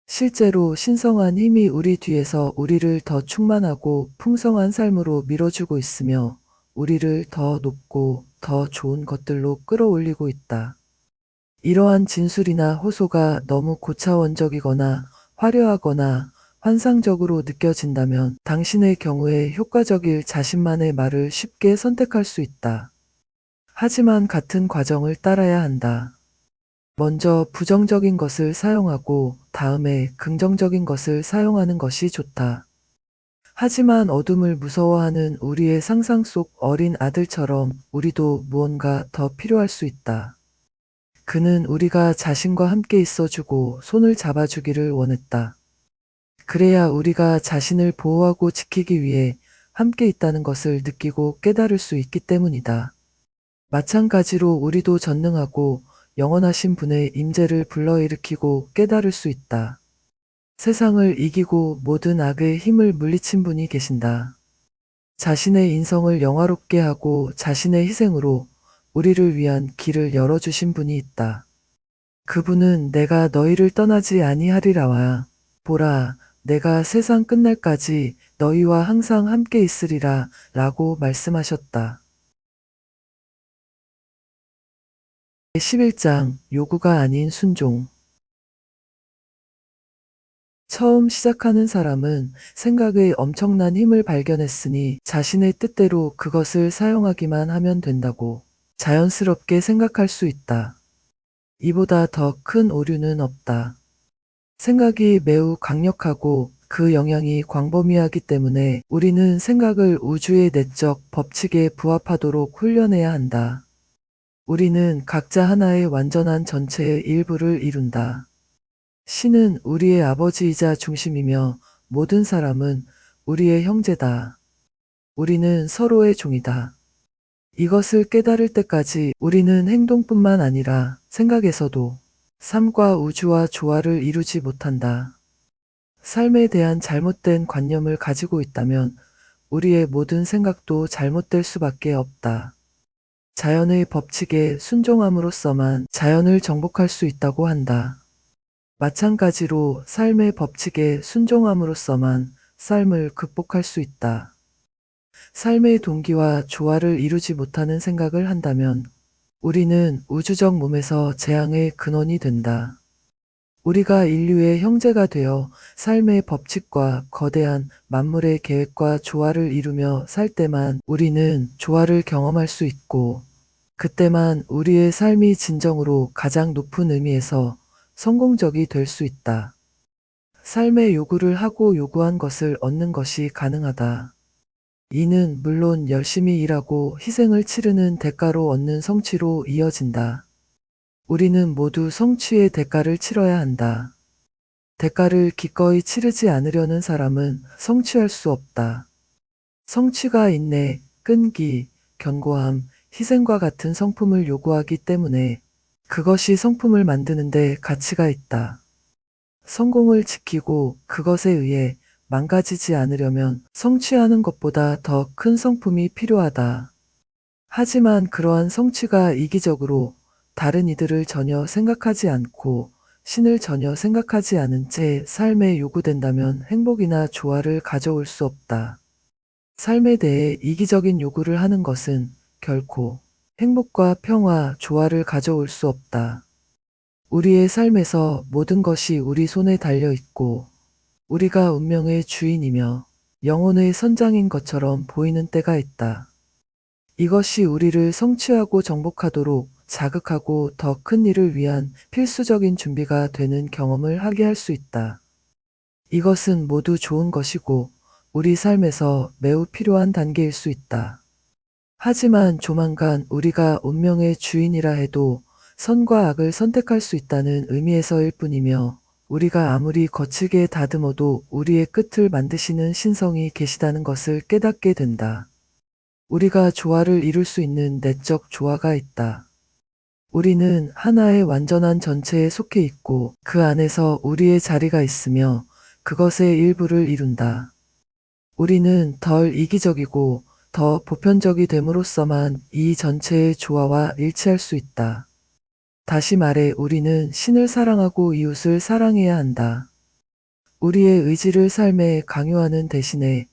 실제로 신성한 힘이 우리 뒤에서 우리를 더 충만하고 풍성한 삶으로 밀어주고 있으며 우리를 더 높고 더 좋은 것들로 끌어올리고 있다. 이러한 진술이나 호소가 너무 고차원적이거나 화려하거나 환상적으로 느껴진다면 당신의 경우에 효과적일 자신만의 말을 쉽게 선택할 수 있다. 하지만 같은 과정을 따라야 한다. 먼저 부정적인 것을 사용하고 다음에 긍정적인 것을 사용하는 것이 좋다. 하지만 어둠을 무서워하는 우리의 상상 속 어린 아들처럼 우리도 무언가 더 필요할 수 있다. 그는 우리가 자신과 함께 있어주고 손을 잡아주기를 원했다. 그래야 우리가 자신을 보호하고 지키기 위해 함께 있다는 것을 느끼고 깨달을 수 있기 때문이다. 마찬가지로 우리도 전능하고 영원하신 분의 임재를 불러일으키고 깨달을 수 있다. 세상을 이기고 모든 악의 힘을 물리친 분이 계신다. 자신의 인성을 영화롭게 하고 자신의 희생으로 우리를 위한 길을 열어주신 분이 있다. 그분은 내가 너희를 떠나지 아니하리라와 보라, 내가 세상 끝날까지 너희와 항상 함께 있으리라 라고 말씀하셨다. 11장 요구가 아닌 순종. 처음 시작하는 사람은 생각의 엄청난 힘을 발견했으니 자신의 뜻대로 그것을 사용하기만 하면 된다고 자연스럽게 생각할 수 있다. 이보다 더 큰 오류는 없다. 생각이 매우 강력하고 그 영향이 광범위하기 때문에 우리는 생각을 우주의 내적 법칙에 부합하도록 훈련해야 한다. 우리는 각자 하나의 완전한 전체의 일부를 이룬다. 신은 우리의 아버지이자 중심이며 모든 사람은 우리의 형제다. 우리는 서로의 종이다. 이것을 깨달을 때까지 우리는 행동뿐만 아니라 생각에서도 삶과 우주와 조화를 이루지 못한다. 삶에 대한 잘못된 관념을 가지고 있다면 우리의 모든 생각도 잘못될 수밖에 없다. 자연의 법칙에 순종함으로써만 자연을 정복할 수 있다고 한다. 마찬가지로 삶의 법칙에 순종함으로써만 삶을 극복할 수 있다. 삶의 동기와 조화를 이루지 못하는 생각을 한다면 우리는 우주적 몸에서 재앙의 근원이 된다. 우리가 인류의 형제가 되어 삶의 법칙과 거대한 만물의 계획과 조화를 이루며 살 때만 우리는 조화를 경험할 수 있고, 그때만 우리의 삶이 진정으로 가장 높은 의미에서 성공적이 될 수 있다. 삶의 요구를 하고 요구한 것을 얻는 것이 가능하다. 이는 물론 열심히 일하고 희생을 치르는 대가로 얻는 성취로 이어진다. 우리는 모두 성취의 대가를 치러야 한다. 대가를 기꺼이 치르지 않으려는 사람은 성취할 수 없다. 성취가 인내, 끈기, 견고함, 희생과 같은 성품을 요구하기 때문에 그것이 성품을 만드는 데 가치가 있다. 성공을 지키고 그것에 의해 망가지지 않으려면 성취하는 것보다 더 큰 성품이 필요하다. 하지만 그러한 성취가 이기적으로 다른 이들을 전혀 생각하지 않고 신을 전혀 생각하지 않은 채 삶에 요구된다면 행복이나 조화를 가져올 수 없다. 삶에 대해 이기적인 요구를 하는 것은 결코 행복과 평화, 조화를 가져올 수 없다. 우리의 삶에서 모든 것이 우리 손에 달려 있고 우리가 운명의 주인이며 영혼의 선장인 것처럼 보이는 때가 있다. 이것이 우리를 성취하고 정복하도록 자극하고 더 큰 일을 위한 필수적인 준비가 되는 경험을 하게 할 수 있다. 이것은 모두 좋은 것이고 우리 삶에서 매우 필요한 단계일 수 있다. 하지만 조만간 우리가 운명의 주인이라 해도 선과 악을 선택할 수 있다는 의미에서일 뿐이며 우리가 아무리 거칠게 다듬어도 우리의 끝을 만드시는 신성이 계시다는 것을 깨닫게 된다. 우리가 조화를 이룰 수 있는 내적 조화가 있다. 우리는 하나의 완전한 전체에 속해 있고 그 안에서 우리의 자리가 있으며 그것의 일부를 이룬다. 우리는 덜 이기적이고 더 보편적이 됨으로써만 이 전체의 조화와 일치할 수 있다. 다시 말해 우리는 신을 사랑하고 이웃을 사랑해야 한다. 우리의 의지를 삶에 강요하는 대신에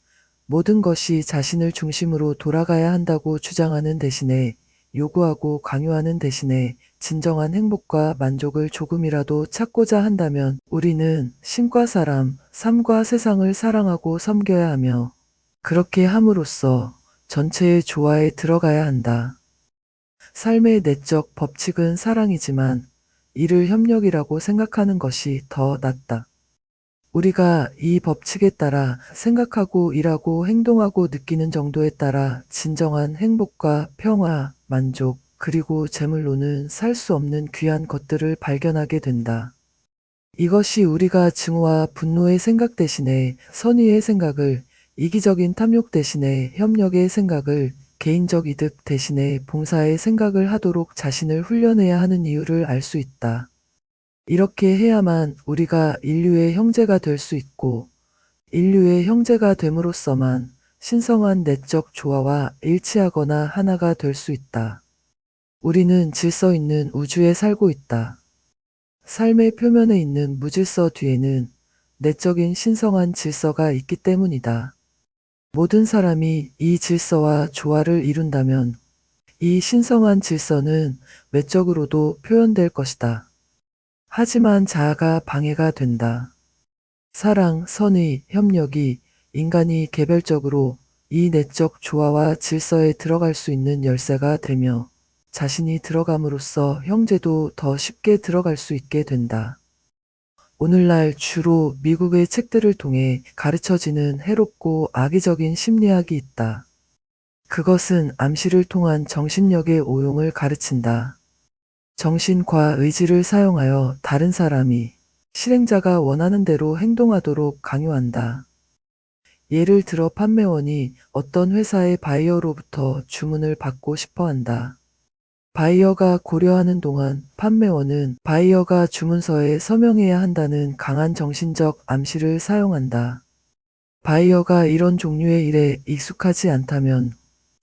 모든 것이 자신을 중심으로 돌아가야 한다고 주장하는 대신에 요구하고 강요하는 대신에 진정한 행복과 만족을 조금이라도 찾고자 한다면 우리는 신과 사람, 삶과 세상을 사랑하고 섬겨야 하며 그렇게 함으로써 전체의 조화에 들어가야 한다. 삶의 내적 법칙은 사랑이지만 이를 협력이라고 생각하는 것이 더 낫다. 우리가 이 법칙에 따라 생각하고 일하고 행동하고 느끼는 정도에 따라 진정한 행복과 평화, 만족, 그리고 재물로는 살 수 없는 귀한 것들을 발견하게 된다. 이것이 우리가 증오와 분노의 생각 대신에 선의의 생각을, 이기적인 탐욕 대신에 협력의 생각을, 개인적 이득 대신에 봉사의 생각을 하도록 자신을 훈련해야 하는 이유를 알 수 있다. 이렇게 해야만 우리가 인류의 형제가 될 수 있고 인류의 형제가 됨으로써만 신성한 내적 조화와 일치하거나 하나가 될 수 있다. 우리는 질서 있는 우주에 살고 있다. 삶의 표면에 있는 무질서 뒤에는 내적인 신성한 질서가 있기 때문이다. 모든 사람이 이 질서와 조화를 이룬다면 이 신성한 질서는 외적으로도 표현될 것이다. 하지만 자아가 방해가 된다. 사랑, 선의, 협력이 인간이 개별적으로 이 내적 조화와 질서에 들어갈 수 있는 열쇠가 되며 자신이 들어감으로써 형제도 더 쉽게 들어갈 수 있게 된다. 오늘날 주로 미국의 책들을 통해 가르쳐지는 해롭고 악의적인 심리학이 있다. 그것은 암시를 통한 정신력의 오용을 가르친다. 정신과 의지를 사용하여 다른 사람이 실행자가 원하는 대로 행동하도록 강요한다. 예를 들어 판매원이 어떤 회사의 바이어로부터 주문을 받고 싶어 한다. 바이어가 고려하는 동안 판매원은 바이어가 주문서에 서명해야 한다는 강한 정신적 암시를 사용한다. 바이어가 이런 종류의 일에 익숙하지 않다면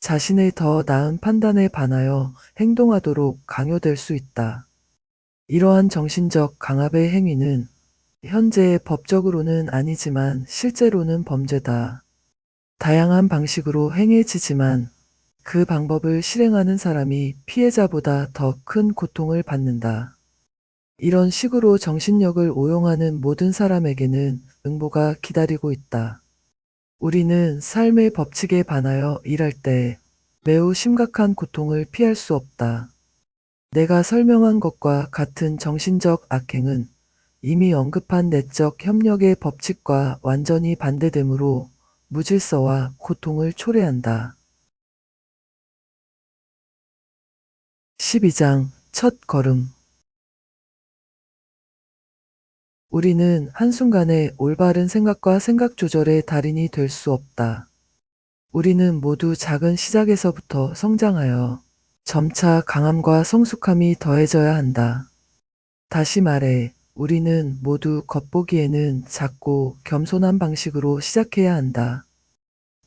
자신의 더 나은 판단에 반하여 행동하도록 강요될 수 있다. 이러한 정신적 강압의 행위는 현재 법적으로는 아니지만 실제로는 범죄다. 다양한 방식으로 행해지지만 그 방법을 실행하는 사람이 피해자보다 더 큰 고통을 받는다. 이런 식으로 정신력을 오용하는 모든 사람에게는 응보가 기다리고 있다. 우리는 삶의 법칙에 반하여 일할 때 매우 심각한 고통을 피할 수 없다. 내가 설명한 것과 같은 정신적 악행은 이미 언급한 내적 협력의 법칙과 완전히 반대되므로 무질서와 고통을 초래한다. 12장 첫 걸음. 우리는 한순간에 올바른 생각과 생각 조절의 달인이 될 수 없다. 우리는 모두 작은 시작에서부터 성장하여 점차 강함과 성숙함이 더해져야 한다. 다시 말해, 우리는 모두 겉보기에는 작고 겸손한 방식으로 시작해야 한다.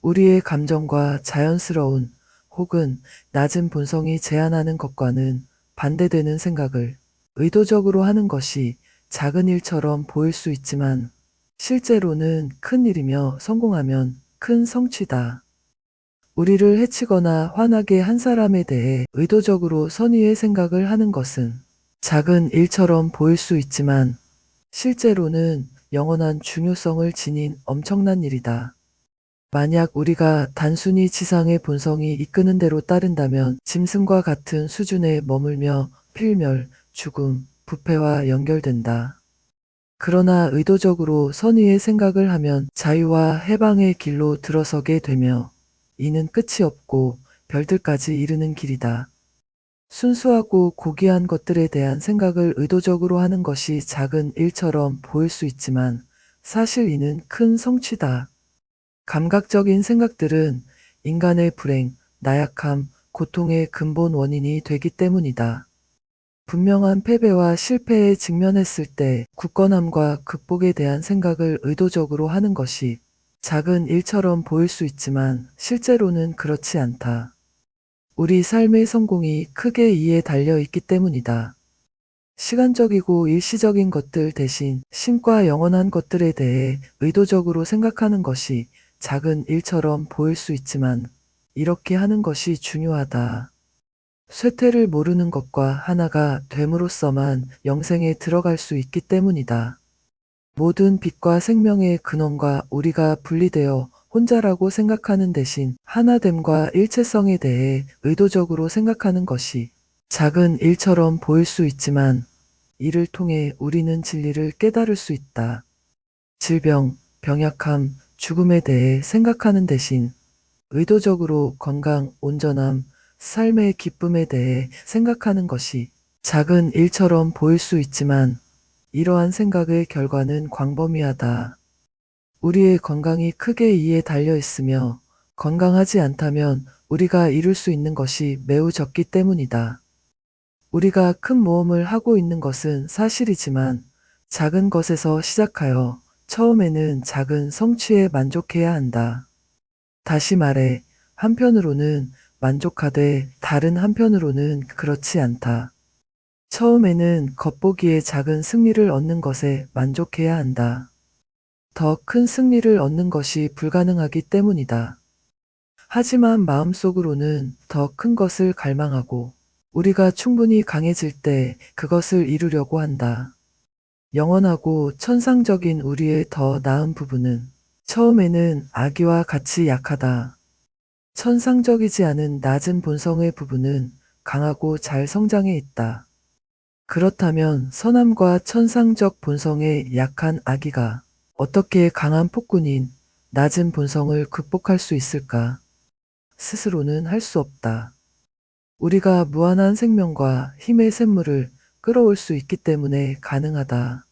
우리의 감정과 자연스러운 혹은 낮은 본성이 제안하는 것과는 반대되는 생각을 의도적으로 하는 것이 작은 일처럼 보일 수 있지만 실제로는 큰 일이며 성공하면 큰 성취다. 우리를 해치거나 화나게 한 사람에 대해 의도적으로 선의의 생각을 하는 것은 작은 일처럼 보일 수 있지만 실제로는 영원한 중요성을 지닌 엄청난 일이다. 만약 우리가 단순히 지상의 본성이 이끄는 대로 따른다면 짐승과 같은 수준에 머물며 필멸, 죽음, 부패와 연결된다. 그러나 의도적으로 선의의 생각을 하면 자유와 해방의 길로 들어서게 되며 이는 끝이 없고 별들까지 이르는 길이다. 순수하고 고귀한 것들에 대한 생각을 의도적으로 하는 것이 작은 일처럼 보일 수 있지만 사실 이는 큰 성취다. 감각적인 생각들은 인간의 불행, 나약함, 고통의 근본 원인이 되기 때문이다. 분명한 패배와 실패에 직면했을 때 굳건함과 극복에 대한 생각을 의도적으로 하는 것이 작은 일처럼 보일 수 있지만 실제로는 그렇지 않다. 우리 삶의 성공이 크게 이에 달려 있기 때문이다. 시간적이고 일시적인 것들 대신 신과 영원한 것들에 대해 의도적으로 생각하는 것이 작은 일처럼 보일 수 있지만 이렇게 하는 것이 중요하다. 쇠퇴를 모르는 것과 하나가 됨으로써만 영생에 들어갈 수 있기 때문이다. 모든 빛과 생명의 근원과 우리가 분리되어 혼자라고 생각하는 대신 하나됨과 일체성에 대해 의도적으로 생각하는 것이 작은 일처럼 보일 수 있지만 이를 통해 우리는 진리를 깨달을 수 있다. 질병, 병약함, 죽음에 대해 생각하는 대신 의도적으로 건강, 온전함, 삶의 기쁨에 대해 생각하는 것이 작은 일처럼 보일 수 있지만 이러한 생각의 결과는 광범위하다. 우리의 건강이 크게 이에 달려 있으며 건강하지 않다면 우리가 이룰 수 있는 것이 매우 적기 때문이다. 우리가 큰 모험을 하고 있는 것은 사실이지만 작은 것에서 시작하여 처음에는 작은 성취에 만족해야 한다. 다시 말해, 한편으로는 만족하되 다른 한편으로는 그렇지 않다. 처음에는 겉보기에 작은 승리를 얻는 것에 만족해야 한다. 더 큰 승리를 얻는 것이 불가능하기 때문이다. 하지만 마음속으로는 더 큰 것을 갈망하고 우리가 충분히 강해질 때 그것을 이루려고 한다. 영원하고 천상적인 우리의 더 나은 부분은 처음에는 아기와 같이 약하다. 천상적이지 않은 낮은 본성의 부분은 강하고 잘 성장해 있다. 그렇다면 선함과 천상적 본성의 약한 아기가 어떻게 강한 폭군인 낮은 본성을 극복할 수 있을까? 스스로는 할 수 없다. 우리가 무한한 생명과 힘의 샘물을 끌어올 수 있기 때문에 가능하다.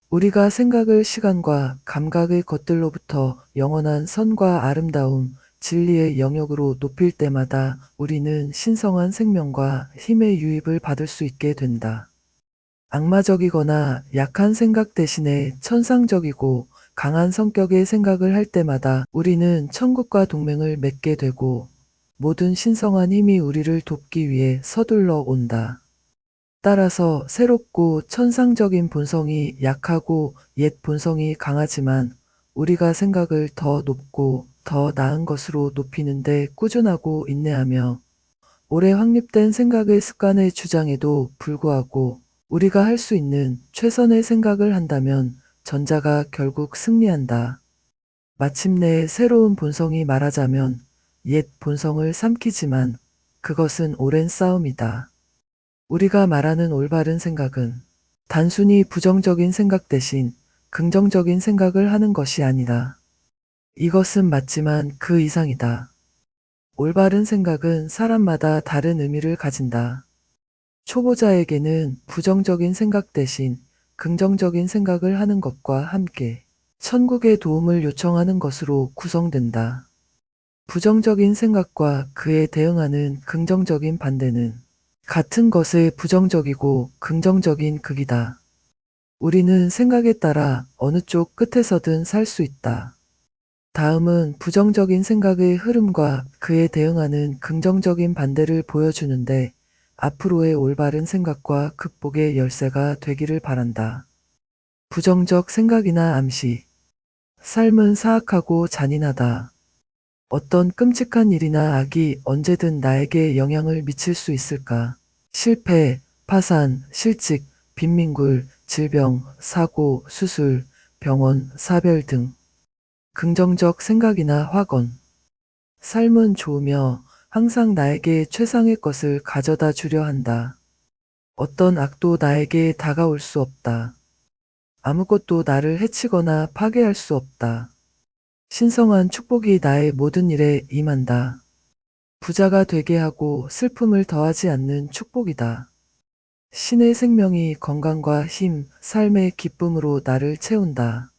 우리가 생각을 시간과 감각의 것들로부터 영원한 선과 아름다움, 진리의 영역으로 높일 때마다 우리는 신성한 생명과 힘의 유입을 받을 수 있게 된다. 악마적이거나 약한 생각 대신에 천상적이고 강한 성격의 생각을 할 때마다 우리는 천국과 동맹을 맺게 되고 모든 신성한 힘이 우리를 돕기 위해 서둘러 온다. 따라서 새롭고 천상적인 본성이 약하고 옛 본성이 강하지만 우리가 생각을 더 높고 더 나은 것으로 높이는데 꾸준하고 인내하며 오래 확립된 생각의 습관의 주장에도 불구하고 우리가 할 수 있는 최선의 생각을 한다면 전자가 결국 승리한다. 마침내 새로운 본성이 말하자면 옛 본성을 삼키지만 그것은 오랜 싸움이다. 우리가 말하는 올바른 생각은 단순히 부정적인 생각 대신 긍정적인 생각을 하는 것이 아니다. 이것은 맞지만 그 이상이다. 올바른 생각은 사람마다 다른 의미를 가진다. 초보자에게는 부정적인 생각 대신 긍정적인 생각을 하는 것과 함께 천국의 도움을 요청하는 것으로 구성된다. 부정적인 생각과 그에 대응하는 긍정적인 반대는 같은 것의 부정적이고 긍정적인 극이다. 우리는 생각에 따라 어느 쪽 끝에서든 살 수 있다. 다음은 부정적인 생각의 흐름과 그에 대응하는 긍정적인 반대를 보여주는데 앞으로의 올바른 생각과 극복의 열쇠가 되기를 바란다. 부정적 생각이나 암시. 삶은 사악하고 잔인하다. 어떤 끔찍한 일이나 악이 언제든 나에게 영향을 미칠 수 있을까? 실패, 파산, 실직, 빈민굴, 질병, 사고, 수술, 병원, 사별 등. 긍정적 생각이나 확언. 삶은 좋으며 항상 나에게 최상의 것을 가져다 주려 한다. 어떤 악도 나에게 다가올 수 없다. 아무것도 나를 해치거나 파괴할 수 없다. 신성한 축복이 나의 모든 일에 임한다. 부자가 되게 하고 슬픔을 더하지 않는 축복이다. 신의 생명이 건강과 힘, 삶의 기쁨으로 나를 채운다.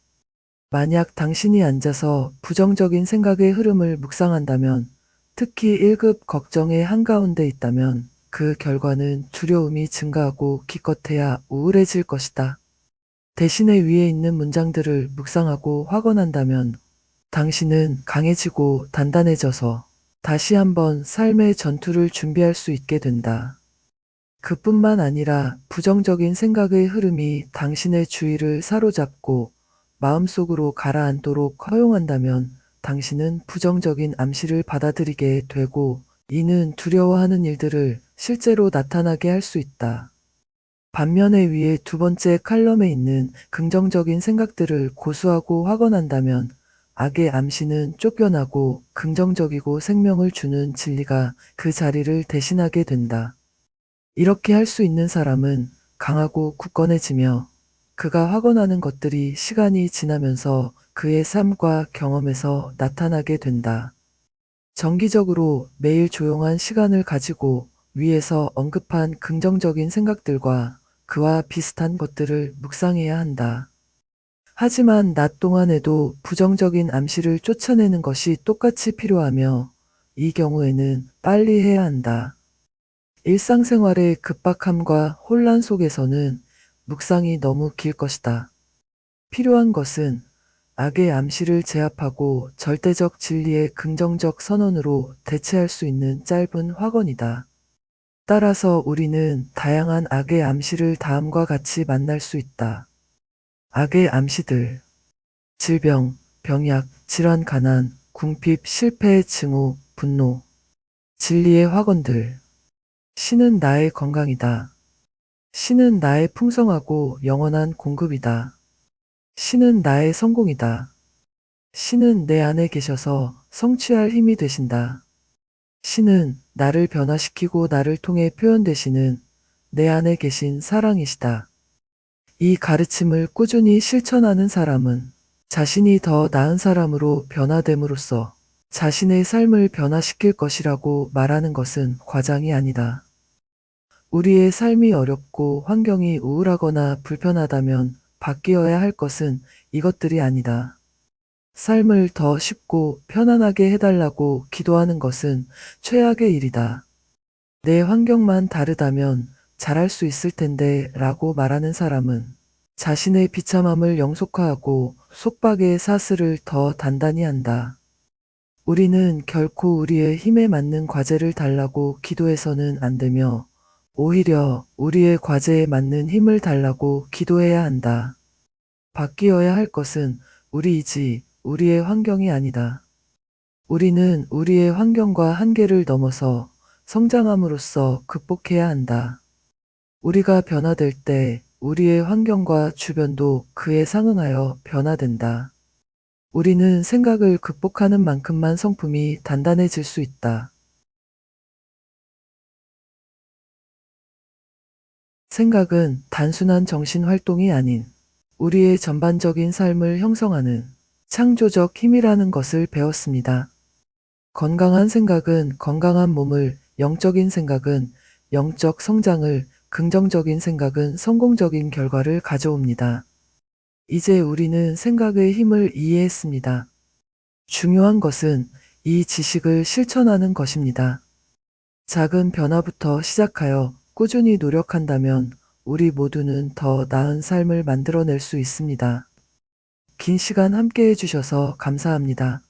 만약 당신이 앉아서 부정적인 생각의 흐름을 묵상한다면, 특히 1급 걱정의 한가운데 있다면 그 결과는 두려움이 증가하고 기껏해야 우울해질 것이다. 대신에 위에 있는 문장들을 묵상하고 확언한다면 당신은 강해지고 단단해져서 다시 한번 삶의 전투를 준비할 수 있게 된다. 그뿐만 아니라 부정적인 생각의 흐름이 당신의 주의를 사로잡고 마음속으로 가라앉도록 허용한다면 당신은 부정적인 암시를 받아들이게 되고 이는 두려워하는 일들을 실제로 나타나게 할 수 있다. 반면에 위에 두 번째 칼럼에 있는 긍정적인 생각들을 고수하고 확언한다면 악의 암시는 쫓겨나고 긍정적이고 생명을 주는 진리가 그 자리를 대신하게 된다. 이렇게 할 수 있는 사람은 강하고 굳건해지며 그가 확언하는 것들이 시간이 지나면서 그의 삶과 경험에서 나타나게 된다. 정기적으로 매일 조용한 시간을 가지고 위에서 언급한 긍정적인 생각들과 그와 비슷한 것들을 묵상해야 한다. 하지만 낮 동안에도 부정적인 암시를 쫓아내는 것이 똑같이 필요하며 이 경우에는 빨리 해야 한다. 일상생활의 급박함과 혼란 속에서는 묵상이 너무 길 것이다. 필요한 것은 악의 암시를 제압하고 절대적 진리의 긍정적 선언으로 대체할 수 있는 짧은 확언이다. 따라서 우리는 다양한 악의 암시를 다음과 같이 만날 수 있다. 악의 암시들. 질병, 병약, 질환, 가난, 궁핍, 실패, 증오, 분노. 진리의 확언들. 신은 나의 건강이다. 신은 나의 풍성하고 영원한 공급이다. 신은 나의 성공이다. 신은 내 안에 계셔서 성취할 힘이 되신다. 신은 나를 변화시키고 나를 통해 표현되시는 내 안에 계신 사랑이시다. 이 가르침을 꾸준히 실천하는 사람은 자신이 더 나은 사람으로 변화됨으로써 자신의 삶을 변화시킬 것이라고 말하는 것은 과장이 아니다. 우리의 삶이 어렵고 환경이 우울하거나 불편하다면 바뀌어야 할 것은 이것들이 아니다. 삶을 더 쉽고 편안하게 해달라고 기도하는 것은 최악의 일이다. 내 환경만 다르다면 잘할 수 있을 텐데 라고 말하는 사람은 자신의 비참함을 영속화하고 속박의 사슬을 더 단단히 한다. 우리는 결코 우리의 힘에 맞는 과제를 달라고 기도해서는 안 되며 오히려 우리의 과제에 맞는 힘을 달라고 기도해야 한다. 바뀌어야 할 것은 우리이지 우리의 환경이 아니다. 우리는 우리의 환경과 한계를 넘어서 성장함으로써 극복해야 한다. 우리가 변화될 때 우리의 환경과 주변도 그에 상응하여 변화된다. 우리는 생각을 극복하는 만큼만 성품이 단단해질 수 있다. 생각은 단순한 정신 활동이 아닌 우리의 전반적인 삶을 형성하는 창조적 힘이라는 것을 배웠습니다. 건강한 생각은 건강한 몸을, 영적인 생각은 영적 성장을, 긍정적인 생각은 성공적인 결과를 가져옵니다. 이제 우리는 생각의 힘을 이해했습니다. 중요한 것은 이 지식을 실천하는 것입니다. 작은 변화부터 시작하여 꾸준히 노력한다면 우리 모두는 더 나은 삶을 만들어낼 수 있습니다. 긴 시간 함께 해주셔서 감사합니다.